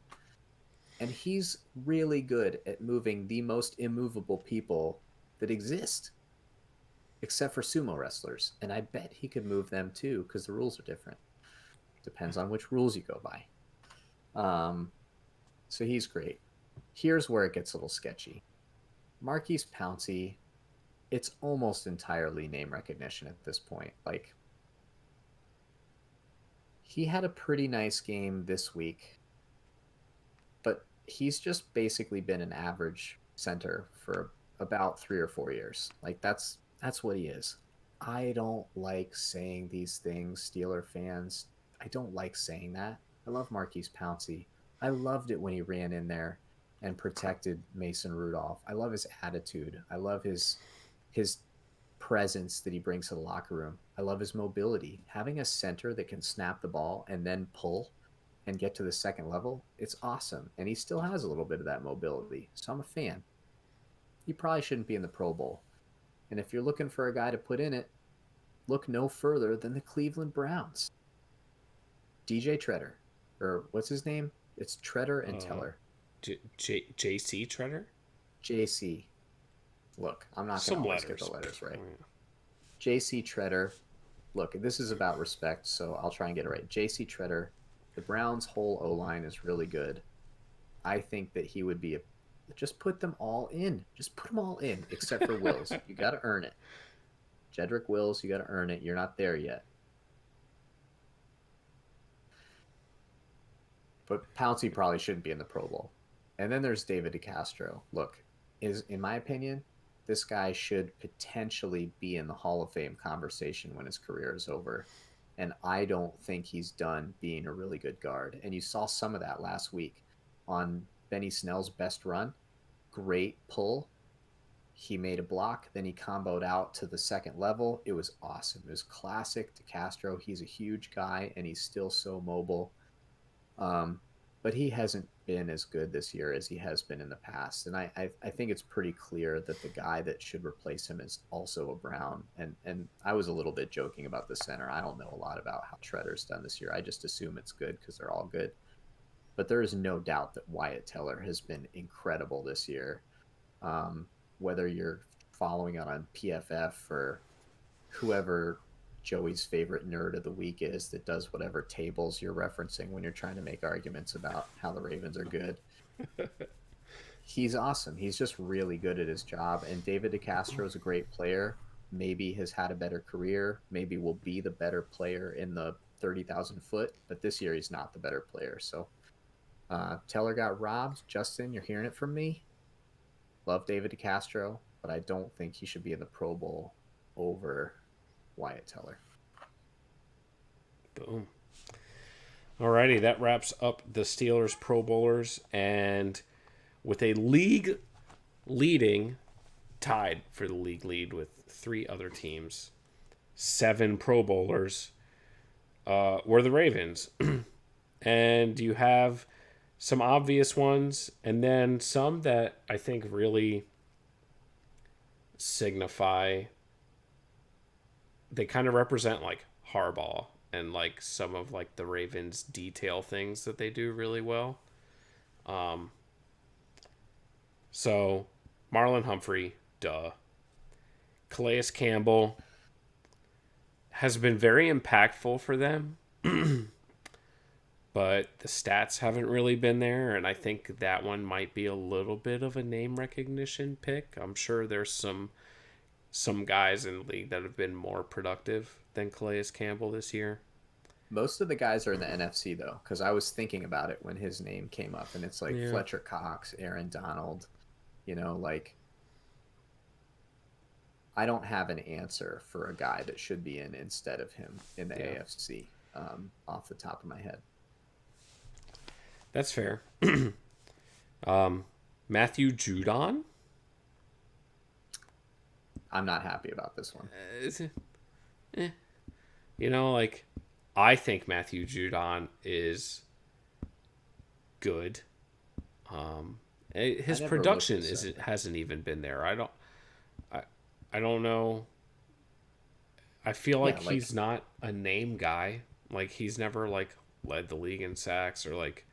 And he's really good at moving the most immovable people that exist, except for sumo wrestlers. And I bet he could move them too because the rules are different. Depends on which rules you go by. So he's great. Here's where it gets a little sketchy. Marquise Pouncey, it's almost entirely name recognition at this point. Like, he had a pretty nice game this week, but he's just basically been an average center for about 3 or 4 years. Like, that's what he is. I don't like saying these things, Steeler fans. I don't like saying that. I love Marquise Pouncey. I loved it when he ran in there and protected Mason Rudolph. I love his attitude. I love his presence that he brings to the locker room. I love his mobility. Having a center that can snap the ball and then pull and get to the second level, it's awesome. And he still has a little bit of that mobility. So I'm a fan. He probably shouldn't be in the Pro Bowl. And if you're looking for a guy to put in it, look no further than the Cleveland Browns. DJ Treader, or what's his name? It's Treader and Teller. JC Treader? JC. Look, I'm not going to always get the letters right. JC Treader. Look, this is about respect, so I'll try and get it right. JC Treader. The Browns' whole O-line is really good. I think that he would be a... Just put them all in. Just put them all in, except for Wills. You got to earn it. Jedrick Wills, you got to earn it. You're not there yet. But Pouncey probably shouldn't be in the Pro Bowl. And then there's David DeCastro. Look, in my opinion, this guy should potentially be in the Hall of Fame conversation when his career is over. And I don't think he's done being a really good guard. And you saw some of that last week on Benny Snell's best run. Great pull. He made a block. Then he comboed out to the second level. It was awesome. It was classic DeCastro. He's a huge guy, and he's still so mobile. But he hasn't been as good this year as he has been in the past. And I think it's pretty clear that the guy that should replace him is also a Brown. And I was a little bit joking about the center. I don't know a lot about how Treader's done this year. I just assume it's good because they're all good. But there is no doubt that Wyatt Teller has been incredible this year. Whether you're following it on PFF or whoever Joey's favorite nerd of the week is that does whatever tables you're referencing when you're trying to make arguments about how the Ravens are good. He's awesome. He's just really good at his job. And David DeCastro is a great player. Maybe has had a better career. Maybe will be the better player in the 30,000 foot. But this year he's not the better player. So Teller got robbed. Justin, you're hearing it from me. Love David DeCastro, but I don't think he should be in the Pro Bowl over Wyatt Teller. Boom. Alrighty, that wraps up the Steelers Pro Bowlers, and with a league leading, tied for the league lead with 3 other teams, 7 Pro Bowlers were the Ravens. And you have some obvious ones, and then some that I think really signify, they kind of represent like Harbaugh and like some of like the Ravens detail things that they do really well. So, Marlon Humphrey, duh. Calais Campbell has been very impactful for them, but the stats haven't really been there, and I think that one might be a little bit of a name recognition pick. I'm sure there's some guys in the league that have been more productive than Calais Campbell this year. Most of the guys are in the NFC though, because I was thinking about it when his name came up, and it's like Yeah. Fletcher Cox, Aaron Donald. Like I don't have an answer for a guy that should be in instead of him in the Yeah. AFC off the top of my head. That's fair. Matthew Judon? I'm not happy about this one. Is it- eh. Like, I think Matthew Judon is good. I His never looked production this up. hasn't even been there. I, I don't know. I feel like Yeah, like he's not a name guy. Like he's never like led the league in sacks or like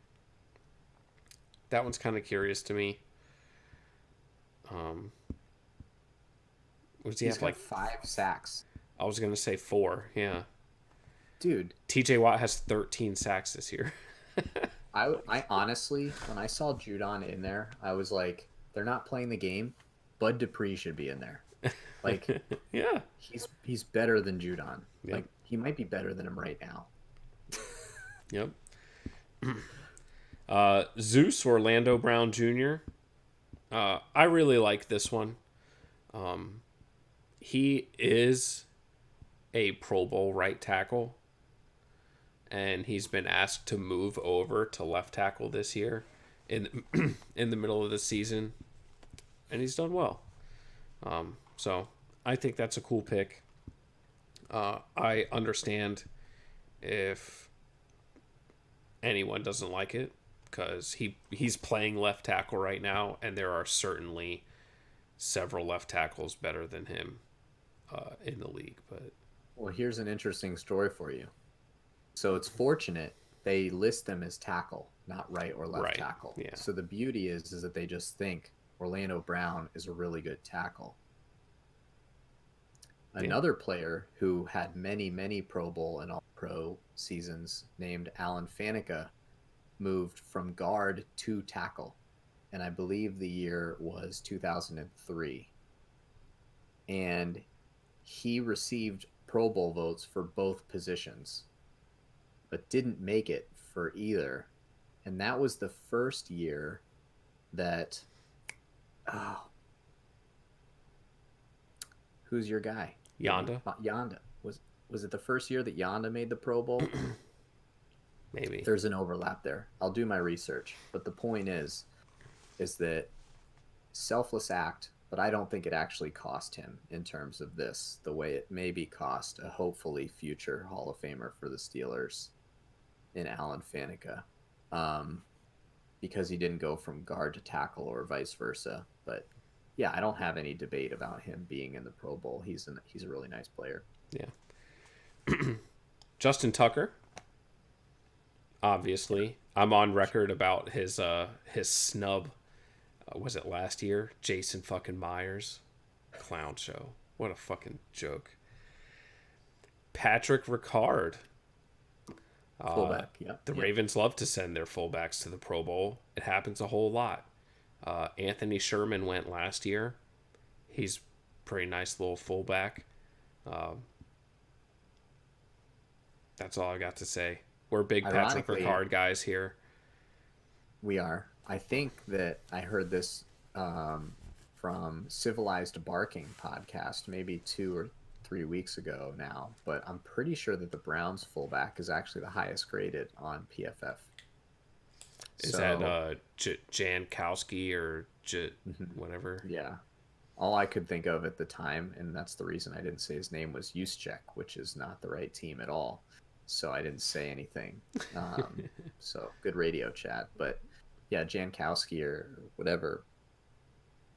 that one's kind of curious to me. Um, does he he's have got like? 5 sacks. I was gonna say four. Yeah. Dude, T.J. Watt has 13 sacks this year. I honestly, when I saw Judon in there, I was like, they're not playing the game. Bud Dupree should be in there. Like Yeah. he's better than Judon. Yep. Like he might be better than him right now. Yep. Zeus Orlando Brown Jr. I really like this one. He is a Pro Bowl right tackle, and he's been asked to move over to left tackle this year in in the middle of the season, and he's done well. So I think that's a cool pick. I understand if anyone doesn't like it because he's playing left tackle right now, and there are certainly several left tackles better than him in the league. But Well, here's an interesting story for you. So it's fortunate they list them as tackle, not right or left right, tackle. yeah, So the beauty is that they just think Orlando Brown is a really good tackle. yeah, Another player who had many, many Pro Bowl and All Pro seasons, named Alan Faneca, moved from guard to tackle. And I believe the year was 2003. And he received Pro Bowl votes for both positions, but didn't make it for either. And that was the first year that, oh, who's your guy? Yonda Yonda. Was it the first year that Yonda made the Pro Bowl? maybe, There's an overlap there. I'll do my research, but the point is that selfless act, but I don't think it actually cost him in terms of this, the way it maybe cost a hopefully future Hall of Famer for the Steelers in Alan Faneca, um, because he didn't go from guard to tackle or vice versa. But yeah, I don't have any debate about him being in the Pro Bowl. He's a really nice player. yeah. Justin Tucker, obviously, I'm on record about his snub. Was it last year? Jason fucking Myers, clown show. What a fucking joke. Patrick Ricard. Fullback, yeah, The yeah. Ravens love to send their fullbacks to the Pro Bowl. It happens a whole lot. Anthony Sherman went last year. He's pretty nice little fullback. That's all I got to say. We're big Patrick Ironically, Ricard guys here. we are. I think that I heard this from Civilized Barking podcast maybe 2 or 3 weeks ago now, but I'm pretty sure that the Browns fullback is actually the highest graded on PFF. Is that So Jankowski or whatever? yeah, all I could think of at the time, and that's the reason I didn't say his name, was Juszczyk, which is not the right team at all. So I didn't say anything. So good radio chat, but yeah, Jankowski or whatever.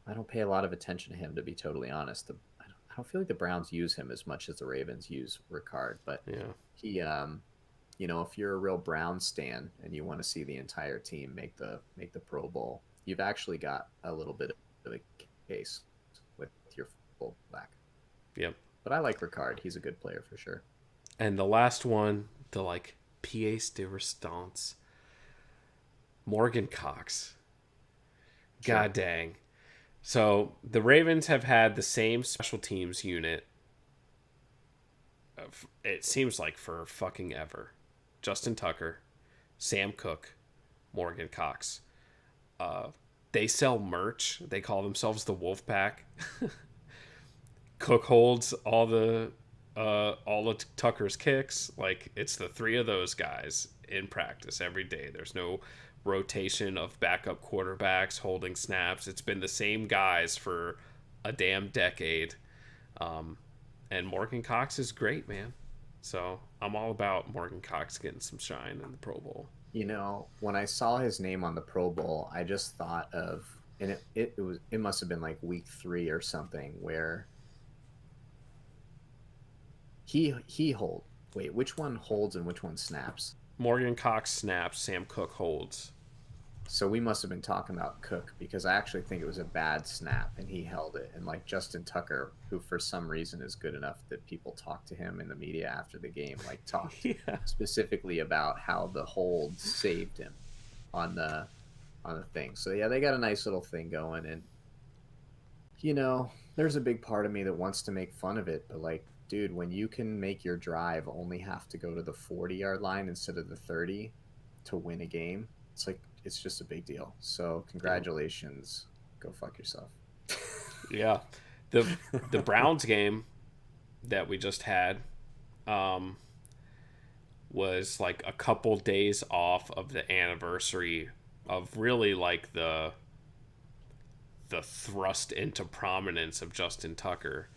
I don't pay a lot of attention to him, to be totally honest. I don't feel like the Browns use him as much as the Ravens use Ricard, but Yeah. he, if you're a real Brown stan and you want to see the entire team make the Pro Bowl, you've actually got a little bit of a case with your fullback. Yep. But I like Ricard. He's a good player for sure. And the last one, the like pièce de resistance, Morgan Cox. Sure. God dang. So the Ravens have had the same special teams unit. It seems like for fucking ever. Justin Tucker, Sam Cook, Morgan Cox. Uh, they sell merch. They call themselves the Wolfpack. Cook holds all of Tucker's kicks. Like it's the three of those guys in practice every day. There's no rotation of backup quarterbacks holding snaps. It's been the same guys for a damn decade. And Morgan Cox is great, man. So I'm all about Morgan Cox getting some shine in the Pro Bowl. When I saw his name on the Pro Bowl, I just thought of, and it must have been like week 3 or something where he hold. Wait, which one holds and which one snaps? Morgan Cox snaps, Sam Cook holds. So we must have been talking about Cook because I actually think it was a bad snap and he held it. And like Justin Tucker, who for some reason is good enough that people talk to him in the media after the game, like talked Yeah. specifically about how the hold saved him on the thing. So yeah, they got a nice little thing going, and there's a big part of me that wants to make fun of it, but like, dude, when you can make your drive only have to go to the 40-yard line instead of the 30 to win a game, it's like it's just a big deal. So congratulations, go fuck yourself. Yeah. The the Browns game that we just had was like a couple days off of the anniversary of really like the thrust into prominence of Justin Tucker.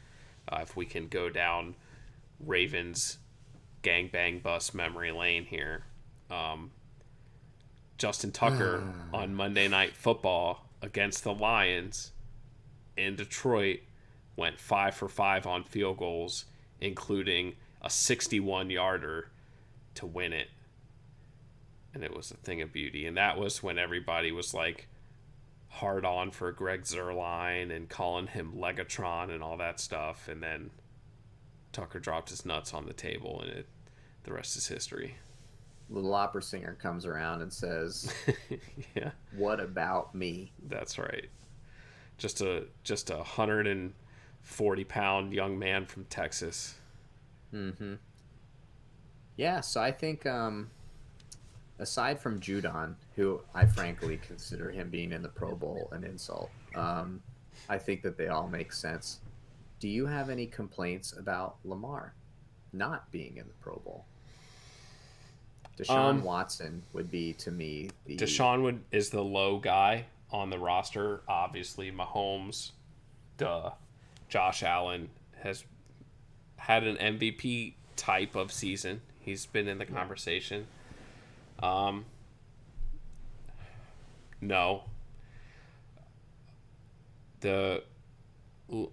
If we can go down Ravens gangbang bus memory lane here. Justin Tucker on Monday Night Football against the Lions in Detroit went 5 for 5 on field goals, including a 61-yarder to win it. And it was a thing of beauty. And that was when everybody was like hard on for Greg Zuerlein and calling him Legatron and all that stuff. And then Tucker dropped his nuts on the table, and the rest is history. Little opera singer comes around and says, Yeah, "What about me?" that's right. Just a 140-pound young man from Texas. Mm-hmm. Yeah, so I think aside from Judon, who I frankly consider him being in the Pro Bowl an insult, I think that they all make sense. Do you have any complaints about Lamar not being in the Pro Bowl? Deshaun Watson would be, to me, Is the low guy on the roster. Obviously, Mahomes, duh. Josh Allen has had an MVP type of season. He's been in the conversation. No. The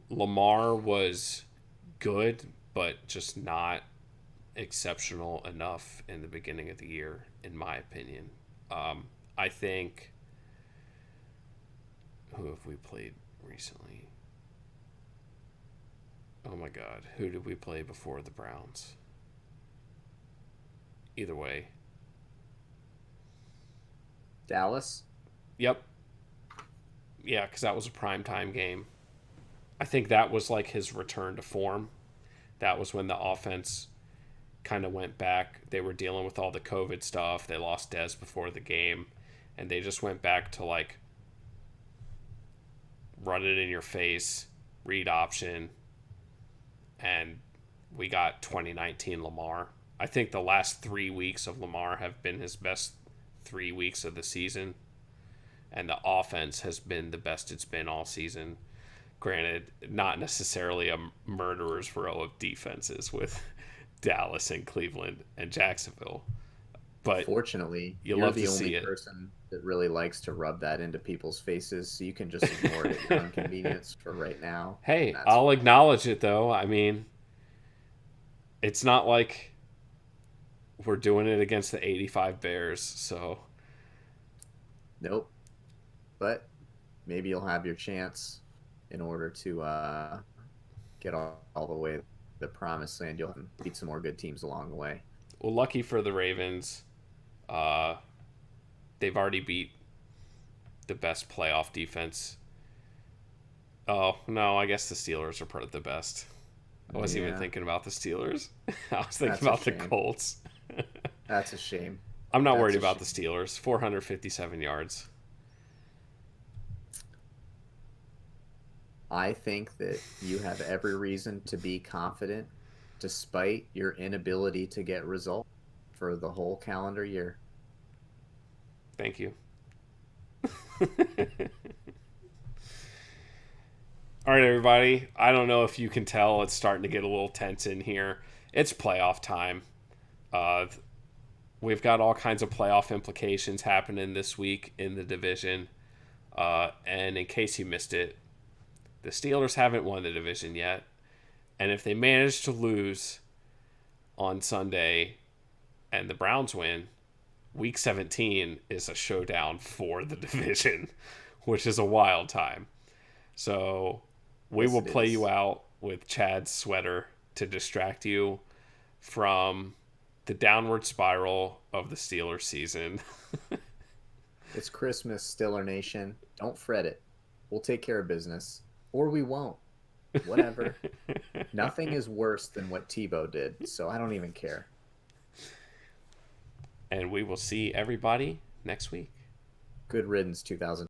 Lamar was good, but just not exceptional enough in the beginning of the year, in my opinion. I think. Who have we played recently? Oh my God. Who did we play before the Browns? Either way. Dallas. Yep. Yeah, because that was a primetime game. I think that was like his return to form. That was when the offense kind of went back. They were dealing with all the COVID stuff. They lost Dez before the game. And they just went back to like run it in your face, read option. And we got 2019 Lamar. I think the last 3 weeks of Lamar have been his best 3 weeks of the season. And the offense has been the best it's been all season. Granted, not necessarily a murderer's row of defenses with Dallas and Cleveland and Jacksonville. But fortunately, you're the only person that really likes to rub that into people's faces, so you can just ignore it at your inconvenience for right now. Hey, I'll acknowledge it, though. I mean, it's not like we're doing it against the 85 Bears, so... Nope. But maybe you'll have your chance in order to get all the way to the promised land. You'll beat some more good teams along the way. Well, lucky for the Ravens, uh, they've already beat the best playoff defense. Oh, no, I guess the Steelers are part of the best. I wasn't even thinking about the Steelers. I was thinking about the Colts. That's a shame. I'm not worried about the Steelers. 457 yards. I think that you have every reason to be confident despite your inability to get results for the whole calendar year. Thank you. All right, everybody. I don't know if you can tell. It's starting to get a little tense in here. It's playoff time. We've got all kinds of playoff implications happening this week in the division. And in case you missed it, the Steelers haven't won the division yet. And if they manage to lose on Sunday and the Browns win, Week 17 is a showdown for the division, which is a wild time. So we will play you out with Chad's sweater to distract you from the downward spiral of the Steelers season. It's Christmas, Steeler Nation. Don't fret it. We'll take care of business. Or we won't. Whatever. Nothing is worse than what Tebow did, so I don't even care. And we will see everybody next week. Good riddance, 2000.